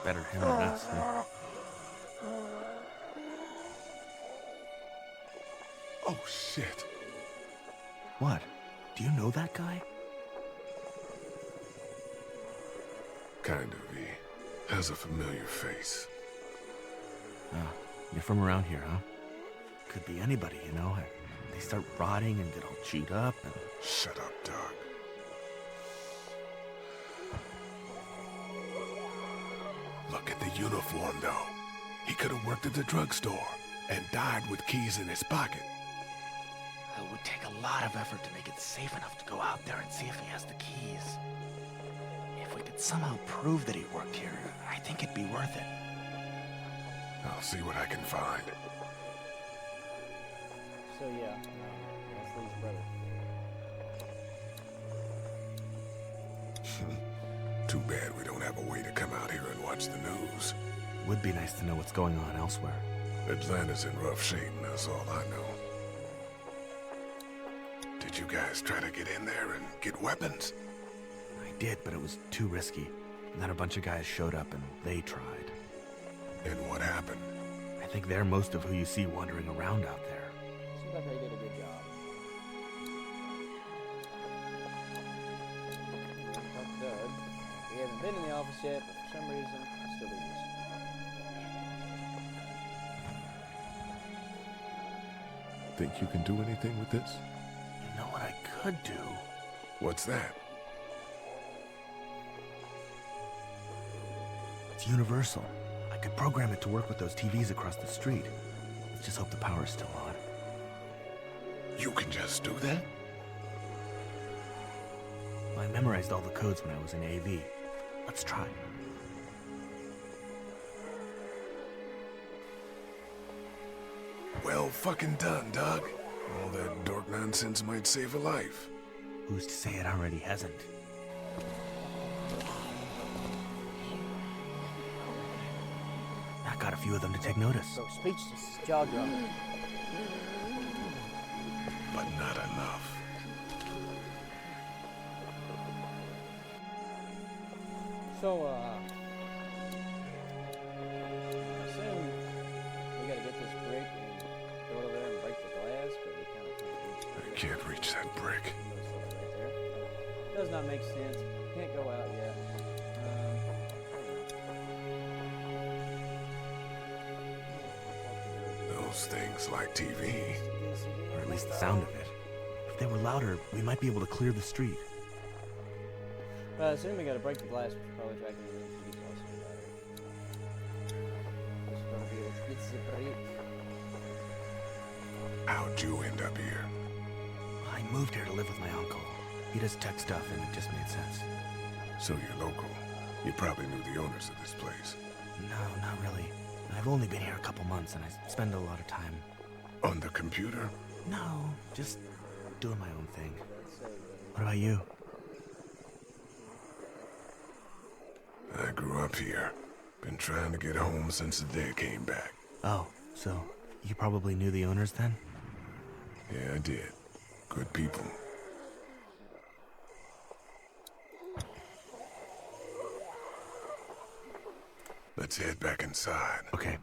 Better him than us, huh? Oh, shit. What? Do you know that guy? Kind of. He has a familiar face. Oh, you're from around here, huh? Could be anybody, you know? They start rotting and get all chewed up and... Shut up, Doug. Look at the uniform, though. He could have worked at the drugstore and died with keys in his pocket. would take a lot of effort to make it safe enough to go out there and see if he has the keys. If we could somehow prove that he worked here, I think it'd be worth it. I'll see what I can find. So yeah, that's Lee's brother. Too bad we don't have a way to come out here and watch the news. Would be nice to know what's going on elsewhere. Atlanta's in rough shape, and that's all I know. Did you guys try to get in there and get weapons? I did, but it was too risky. And then a bunch of guys showed up and they tried. And what happened? I think they're most of who you see wandering around out there. Seems like they did a good job. Talk to Doug. We haven't been in the office yet, but for some reason, I still do this. Think you can do anything with this? You know what I could do? What's that? It's universal. I could program it to work with those TVs across the street. Let's just hope the power's still on. You can just do that? Well, I memorized all the codes when I was in AV. Let's try. Well fucking done, Doug. All that dork nonsense might save a life. Who's to say it already hasn't? I got a few of them to take notice. So speechless, jaw dropping. But not enough. So, I assume we gotta get this brick and go over there and break the glass, but we kind of I can't reach that brick. right there. Does not make sense. Can't go out yet. Those things like TV. Or at least the sound of it. If they were louder, we might be able to clear the street. I assume we gotta break the glass, which is probably tracking the room to be How'd you end up here? I moved here to live with my uncle. He does tech stuff and it just made sense. So you're local. You probably knew the owners of this place. No, not really. I've only been here a couple months and I spend a lot of time... On the computer? No, just doing my own thing. What about you? I grew up here. Been trying to get home since the day I came back. Oh, so you probably knew the owners then? Yeah, I did. Good people. Let's head back inside. Okay.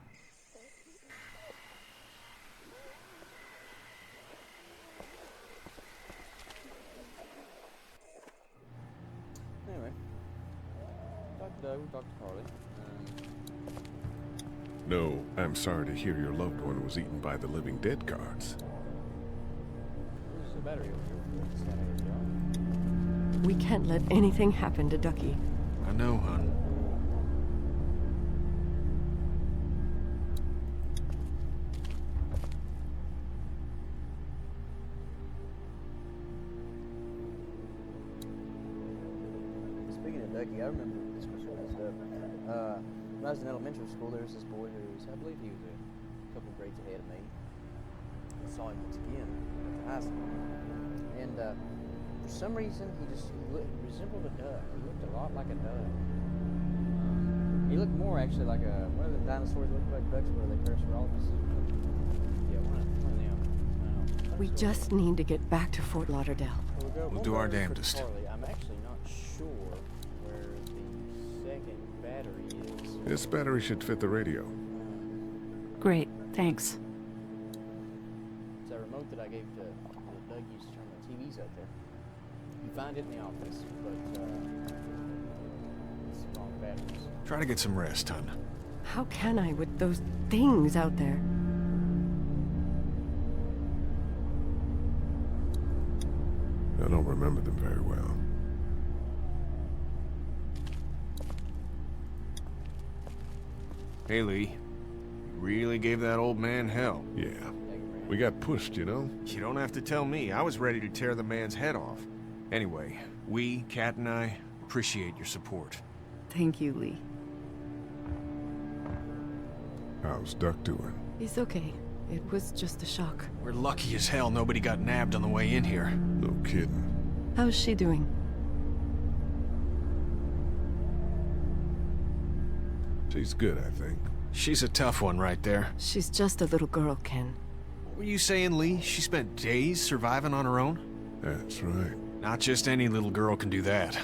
Anyway, talk to Doug, we talked to Carly. No, I'm sorry to hear your loved one was eaten by the living dead guards. There's a battery over here. It's got a job. We can't let anything happen to Ducky. I know, hon. Speaking of Ducky, I remember this was messed up. When I was in elementary school, there was this boy who was, I believe he was a couple of grades ahead of me. I saw him once again at high school. And for some reason, he resembled a duck. He looked a lot like a duck. He looked more actually like one of the dinosaurs looked like ducks, where they Parasaurolophus. Yeah, one of them. We just need to get back to Fort Lauderdale. We'll do our damnedest. Carly, I'm actually not sure where the second battery is. This battery should fit the radio. Great, thanks. It's a remote that I gave to Doug used to turn the TVs out there. You find it in the office, but it's the wrong batteries. Try to get some rest, hon. How can I with those things out there? I don't remember them very well. Hey, Lee. You really gave that old man hell. Yeah. We got pushed, you know? You don't have to tell me. I was ready to tear the man's head off. Anyway, we, Kat and I, appreciate your support. Thank you, Lee. How's Duck doing? He's okay. It was just a shock. We're lucky as hell nobody got nabbed on the way in here. No kidding. How's she doing? She's good, I think. She's a tough one right there. She's just a little girl, Ken. What were you saying, Lee? She spent days surviving on her own? That's right. Not just any little girl can do that.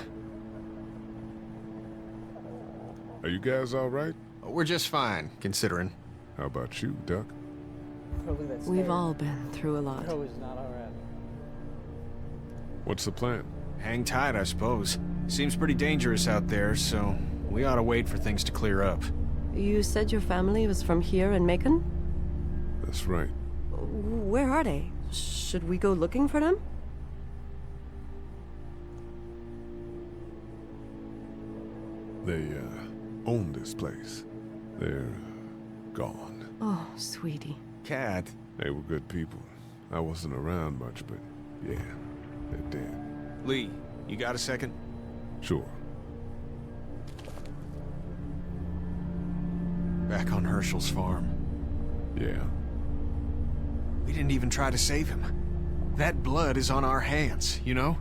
Are you guys all right? We're just fine, considering. How about you, Duck? We've all been through a lot. Crow is not alright. What's the plan? Hang tight, I suppose. Seems pretty dangerous out there, so we ought to wait for things to clear up. You said your family was from here in Macon? That's right. Where are they? Should we go looking for them? They, own this place. They're gone. Oh, sweetie. Kat. They were good people. I wasn't around much, but yeah, they're dead. Lee, you got a second? Sure. Back on Herschel's farm. Yeah. We didn't even try to save him. That blood is on our hands, you know?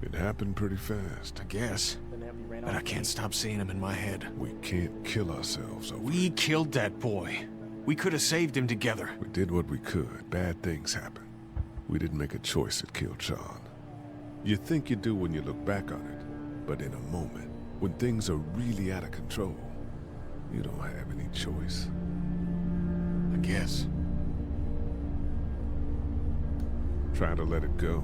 It happened pretty fast. I guess. But I can't stop seeing him in my head. We can't kill ourselves over We killed that boy. We could have saved him together. We did what we could. Bad things happen. We didn't make a choice that killed Sean. You think you do when you look back on it, but in a moment, when things are really out of control, you don't have any choice. I guess. Try to let it go.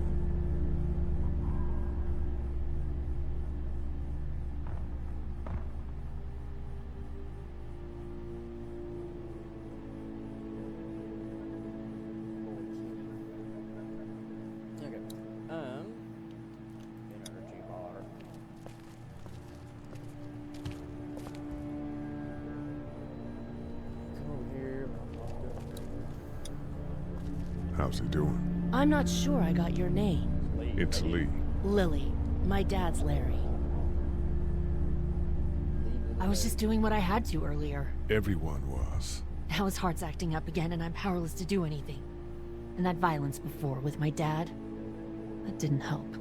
Okay. Energy bar. Come over here. How's he doing? I'm not sure I got your name. It's Lee. Lily. My dad's Larry. I was just doing what I had to earlier. Everyone was. Now his heart's acting up again and I'm powerless to do anything. And that violence before with my dad, that didn't help.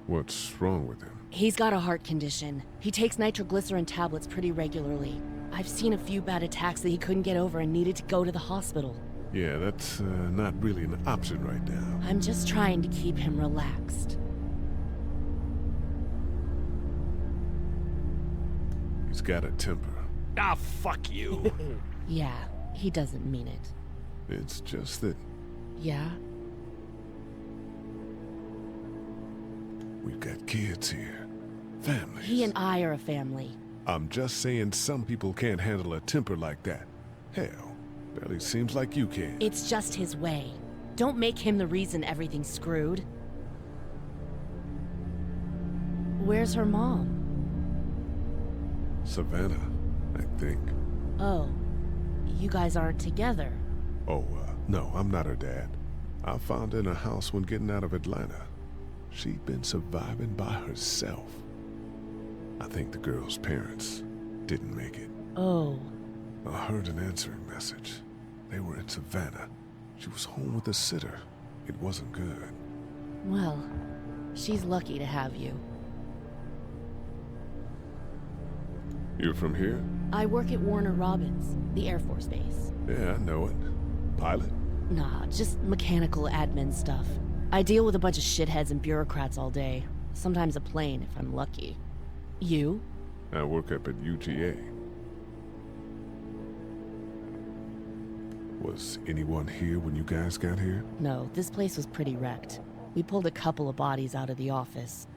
What's wrong with him? He's got a heart condition. He takes nitroglycerin tablets pretty regularly. I've seen a few bad attacks that he couldn't get over and needed to go to the hospital. Yeah, that's not really an option right now. I'm just trying to keep him relaxed. He's got a temper. Ah, fuck you. Yeah, he doesn't mean it. It's just that Yeah? we've got kids here. Families. He and I are a family. I'm just saying some people can't handle a temper like that. Hell, barely seems like you can. It's just his way. Don't make him the reason everything's screwed. Where's her mom? Savannah, I think. Oh, you guys aren't together. Oh, no, I'm not her dad. I found her in a house when getting out of Atlanta. She'd been surviving by herself. I think the girl's parents didn't make it. Oh. I heard an answering message. They were in Savannah. She was home with a sitter. It wasn't good. Well, she's lucky to have you. You're from here? I work at Warner Robins, the Air Force Base. Yeah, I know it. Pilot? Nah, just mechanical admin stuff. I deal with a bunch of shitheads and bureaucrats all day. Sometimes a plane, if I'm lucky. You? I work up at UGA. Was anyone here when you guys got here? No, this place was pretty wrecked. We pulled a couple of bodies out of the office.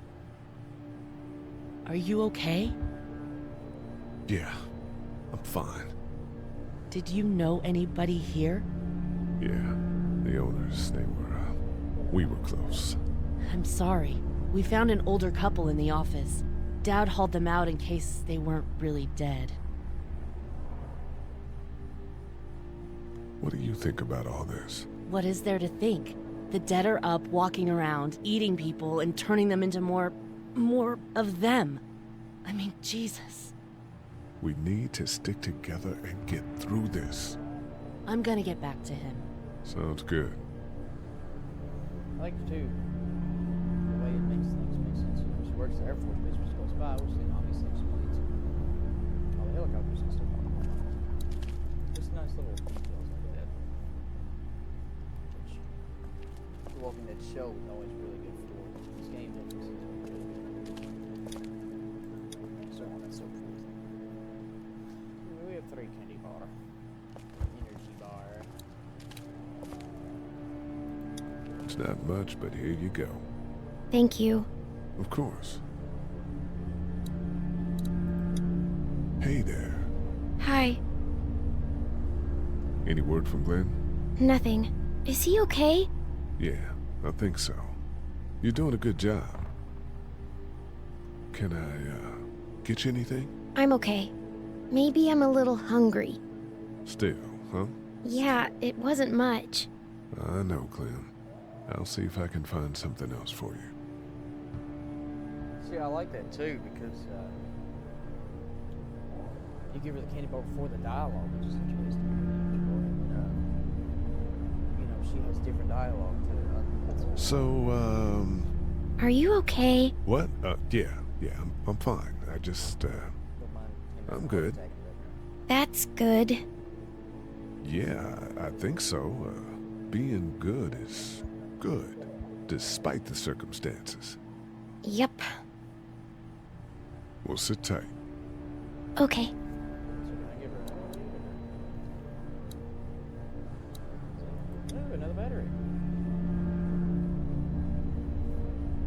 Are you okay? Yeah, I'm fine. Did you know anybody here? Yeah, the owners, we were close. I'm sorry. We found an older couple in the office. Dad hauled them out in case they weren't really dead. What do you think about all this? What is there to think? The dead are up, walking around, eating people, and turning them into more of them. I mean, Jesus. We need to stick together and get through this. I'm gonna get back to him. Sounds good. I like too the way it makes things make sense. You know, she works at the Air Force Base, which goes by, which then obviously explains all the helicopters and stuff. Just nice little details like that. Which The Walking Dead show is always really good for. This game definitely seems to be really good. So that's so cool. We have 3 candy bar. Energy bar. It's not much, but here you go. Thank you. Of course. Hey there. Hi. Any word from Glenn? Nothing. Is he okay? Yeah, I think so. You're doing a good job. Can I, get you anything? I'm okay. Maybe I'm a little hungry. Still, huh? Yeah, it wasn't much. I know, Clem. I'll see if I can find something else for you. See, I like that too because you give her the candy bar before the dialogue, which is interesting. You know, she has different dialogue to. So, Are you okay? What? Yeah, I'm fine. I just, I'm good. That's good. Yeah, I think so. Being good is good, despite the circumstances. Yep. Well, sit tight. Okay. Ooh, another battery.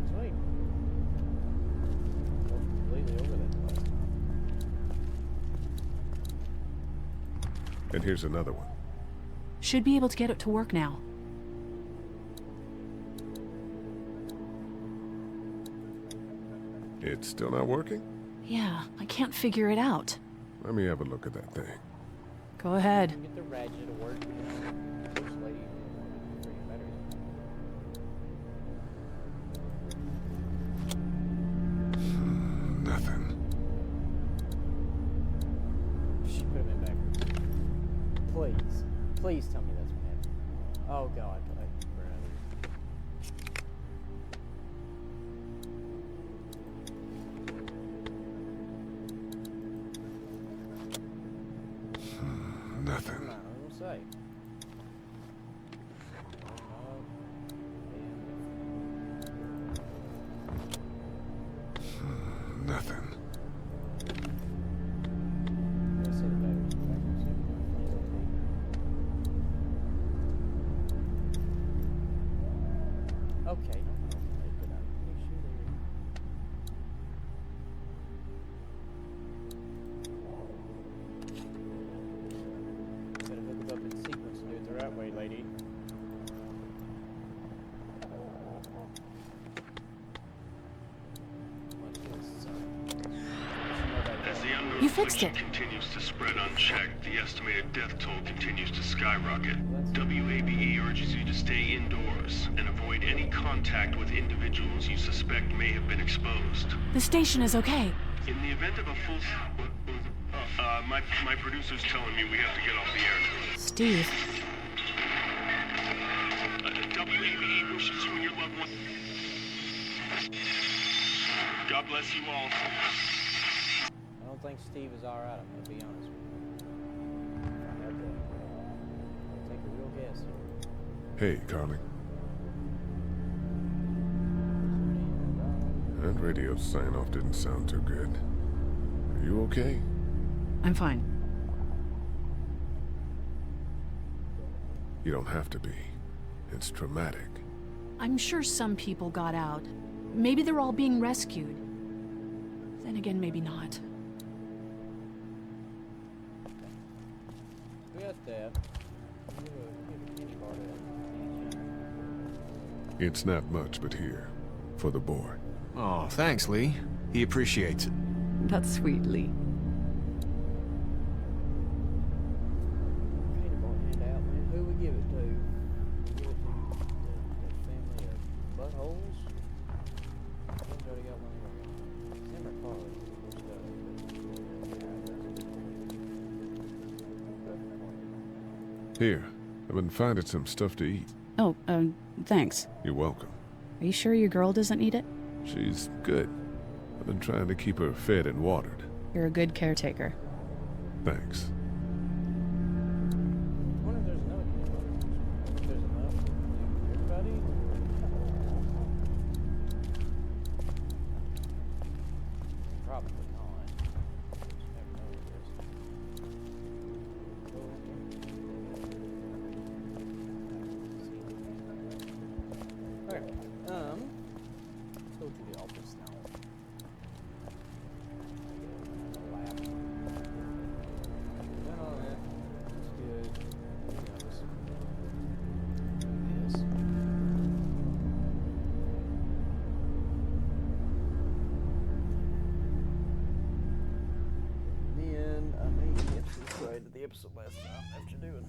Sweet. Completely over that place. And here's another one. Should be able to get it to work now. It's still not working? Yeah, I can't figure it out. Let me have a look at that thing. Go ahead. Get the ratchet to work. First lady, freaking battery. Nothing. She put him in backwards. Please tell me that's what happened. Oh God, Nothing. Come on, I will say. Nothing. Okay. Gotta hook it up in sequence and do it the right way, lady. As the unknown You fixed affliction continues to spread unchecked, the estimated death toll continues to skyrocket. WABE urges you to stay indoors and avoid any contact with individuals you suspect may have been exposed. The station is okay. In the event of a full... my producer's telling me we have to get off the air. Steve. WABE wishes you and your loved one... God bless you all. I don't think Steve is alright, I'm gonna be honest with you. I have to take a real guess here. Hey, Carly. That radio sign-off didn't sound too good. Are you okay? I'm fine. You don't have to be. It's traumatic. I'm sure some people got out. Maybe they're all being rescued. Then again, maybe not. We got that. It's not much, but here, for the boy. Oh, thanks, Lee. He appreciates it. That's sweet, Lee. Paintball handout, man. Who we give it to? Give it to the family of buttholes? I've already got one of them. Same or Carly. Here, I've been finding some stuff to eat. Oh, thanks. You're welcome. Are you sure your girl doesn't need it? She's good. I've been trying to keep her fed and watered. You're a good caretaker. Thanks. I wonder if there's another kid. If there's enough for everybody? Probably not. Just never know with this. Okay, let's go to the office now. Lab. Done all that. That's good. This. Then I made the episode right at the episode last time after doing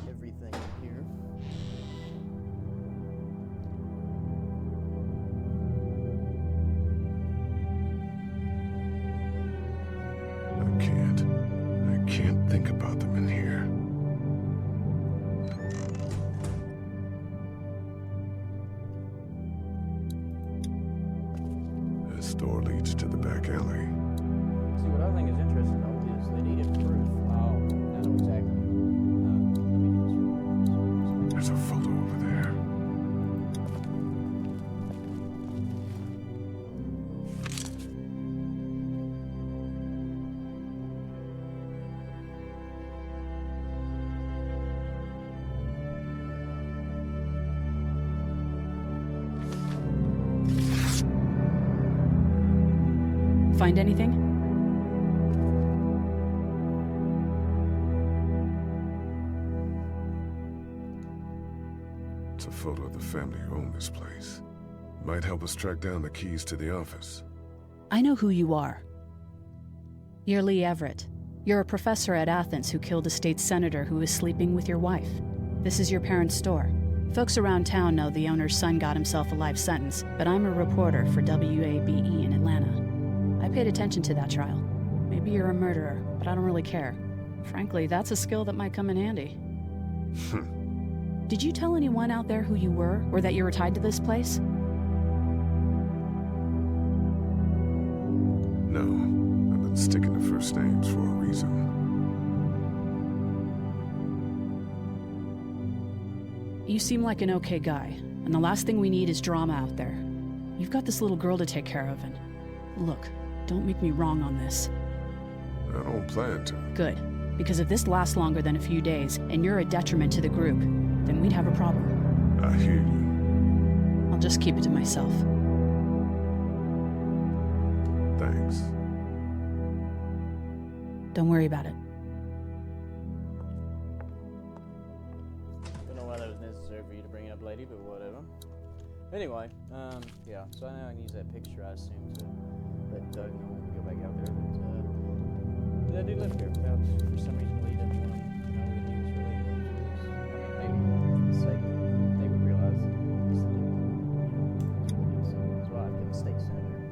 everything in here. I can't think about them in here. This door leads to the back alley. See, what I think is interesting though is they needed proof. Oh, I know exactly. Let me do this real quick. There's a photo over there. Find anything? It's a photo of the family who own this place. Might help us track down the keys to the office. I know who you are. You're Lee Everett. You're a professor at Athens who killed a state senator who was sleeping with your wife. This is your parents' store. Folks around town know the owner's son got himself a life sentence, but I'm a reporter for WABE in Atlanta. I paid attention to that trial. Maybe you're a murderer, but I don't really care. Frankly, that's a skill that might come in handy. Did you tell anyone out there who you were, or that you were tied to this place? No, I've been sticking to first names for a reason. You seem like an okay guy, and the last thing we need is drama out there. You've got this little girl to take care of, and look, don't make me wrong on this. I don't plan to. Good, because if this lasts longer than a few days, and you're a detriment to the group, then we'd have a problem. I hear you. I'll just keep it to myself. Thanks. Don't worry about it. Don't know why that was necessary for you to bring it up, lady, but whatever. Anyway, yeah, so now I can use that picture, I assume, to let Doug know when we go back out there that I do live here. Without, for some reason, Lee doesn't want to know that he was related to this. I mean, maybe for the sake of they would realize that he's the dude. So that's why I get a state senator.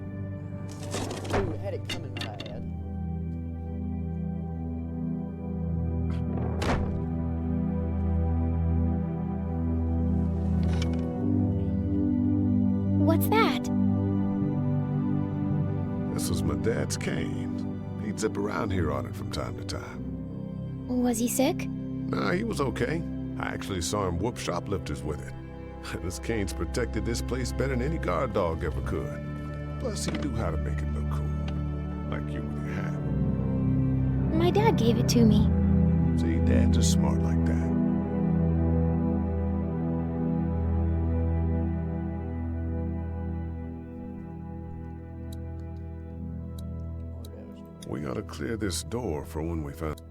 Who had it coming, might I add. What's that? This was my dad's cane. He'd zip around here on it from time to time. Was he sick? Nah, he was okay. I actually saw him whoop shoplifters with it. This cane's protected this place better than any guard dog ever could. Plus, he knew how to make it look cool. Like you with your hat. My dad gave it to me. See, dads are smart like that. We ought to clear this door for when we find...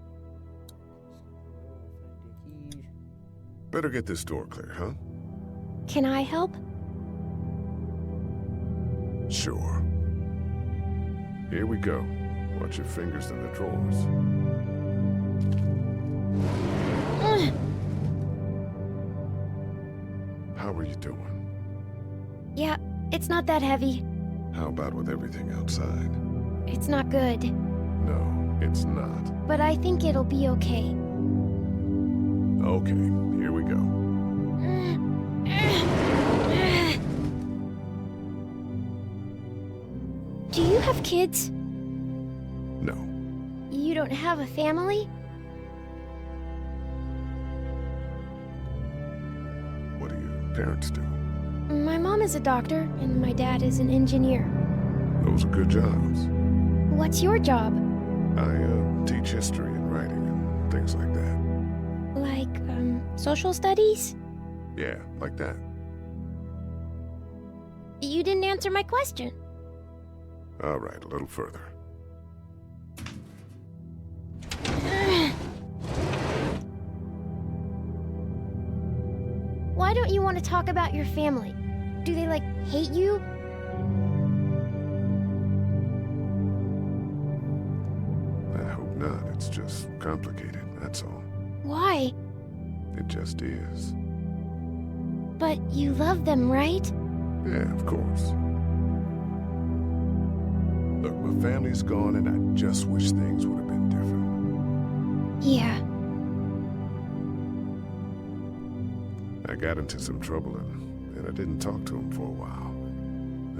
Better get this door clear, huh? Can I help? Sure. Here we go. Watch your fingers in the drawers. How are you doing? Yeah, it's not that heavy. How about with everything outside? It's not good. No, it's not. But I think it'll be okay. Okay, here we go. Do you have kids? No. You don't have a family? What do your parents do? My mom is a doctor, and my dad is an engineer. Those are good jobs. What's your job? I teach history and writing and things like that. Like, social studies? Yeah, like that. You didn't answer my question. All right, a little further. Why don't you want to talk about your family? Do they, like, hate you? I hope not. It's just complicated, that's all. Why? It just is. But you love them, right? Yeah, of course. Look, my family's gone and I just wish things would have been different. Yeah. I got into some trouble and I didn't talk to them for a while.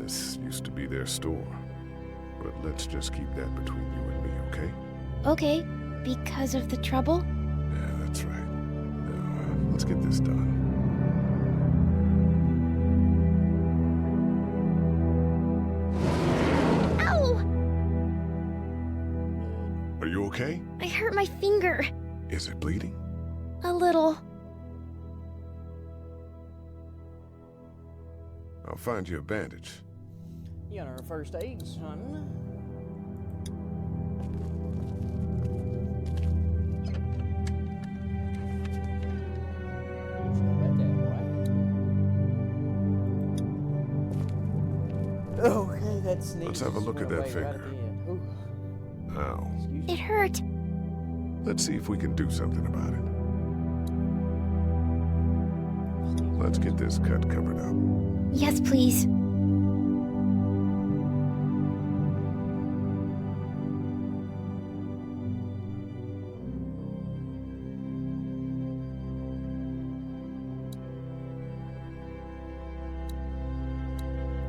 This used to be their store. But let's just keep that between you and me, okay? Okay, because of the trouble? Yeah, that's right. Now, let's get this done. Ow! Are you okay? I hurt my finger. Is it bleeding? A little. I'll find you a bandage. You got our first aid, son. Okay, that's neat. Let's have a look at that finger. Ow. It hurt. Let's see if we can do something about it. Let's get this cut covered up. Yes, please.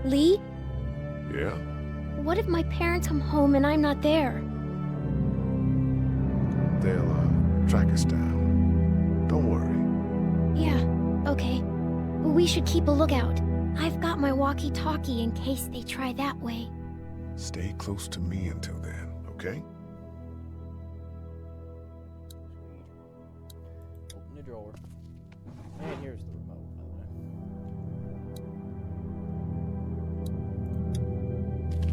Lee? Yeah? What if my parents come home and I'm not there? They'll, track us down. Don't worry. Yeah, okay. We should keep a lookout. I've got my walkie-talkie in case they try that way. Stay close to me until then, okay? Open the drawer. And here's the remote.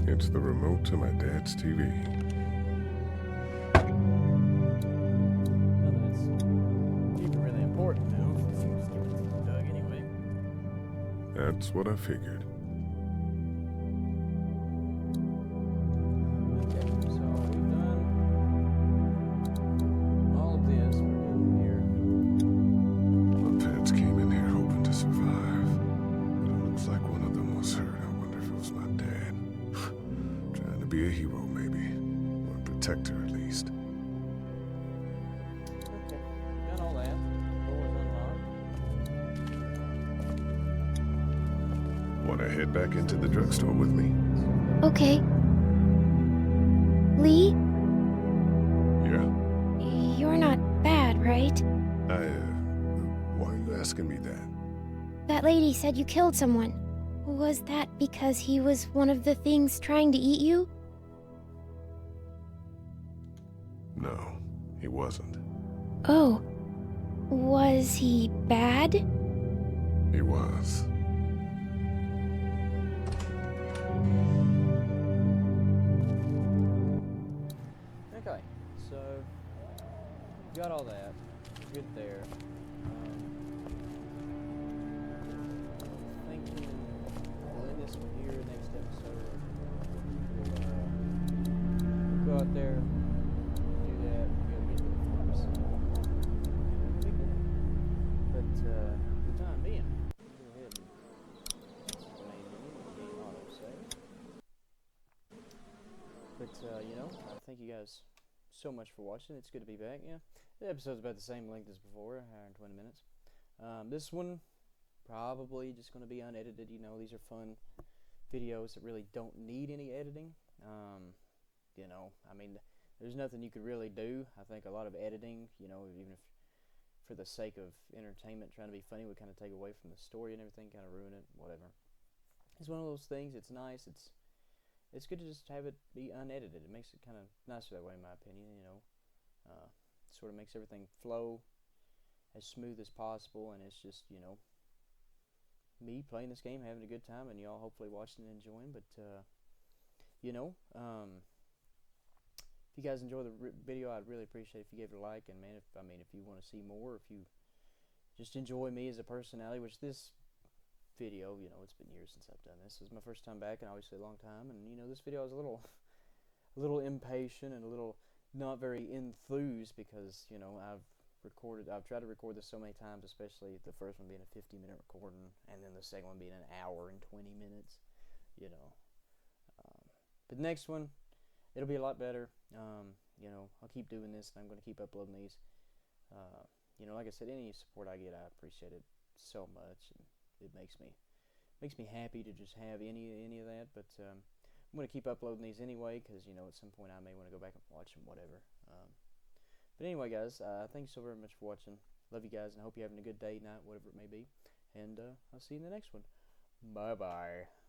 It's the remote to my dad's TV. Even really important, though. Just give it to Doug anyway. That's what I figured. Okay, so we've done all of this. We're good here. My parents came in here hoping to survive. But it looks like one of them was hurt. I wonder if it was my dad. Trying to be a hero, maybe. Or a protector, at least. Okay, we've done all that. Door's unlocked. Want to head back into the drugstore with me? Okay. Lee? Yeah? You're not bad, right? Why are you asking me that? That lady said you killed someone. Was that because he was one of the things trying to eat you? No, he wasn't. Oh. Was he bad? He was. Okay, so we've got all that. Good there. I think we can blend this one here next episode. you know, thank you guys so much for watching. It's good to be back. Yeah, the episode's about the same length as before, 120 minutes. This one probably just going to be unedited. You know, these are fun videos that really don't need any editing. You know, I mean, there's nothing you could really do. I think a lot of editing, you know, even if for the sake of entertainment, trying to be funny would kind of take away from the story and everything, kind of ruin it, whatever. It's one of those things. It's nice. It's good to just have it be unedited. It makes it kind of nicer that way, in my opinion. You know, sort of makes everything flow as smooth as possible, and it's just, you know, me playing this game, having a good time, and y'all hopefully watching and enjoying. But you know, if you guys enjoy the video, I'd really appreciate if you gave it a like. And man, if you want to see more, if you just enjoy me as a personality, which this video, you know, it's been years since I've done this. This is my first time back, and obviously a long time. And you know, this video is a little impatient and a little not very enthused because, you know, I've tried to record this so many times, especially the first one being a 50-minute recording, and then the second one being an hour and 20 minutes. You know, but the next one, it'll be a lot better. You know, I'll keep doing this, and I'm going to keep uploading these. You know, like I said, any support I get, I appreciate it so much, and it makes me happy to just have any of that. But I'm going to keep uploading these anyway, because, you know, at some point I may want to go back and watch them, whatever. But anyway, guys, thank you so very much for watching. Love you guys, and I hope you're having a good day, night, whatever it may be. And I'll see you in the next one. Bye-bye.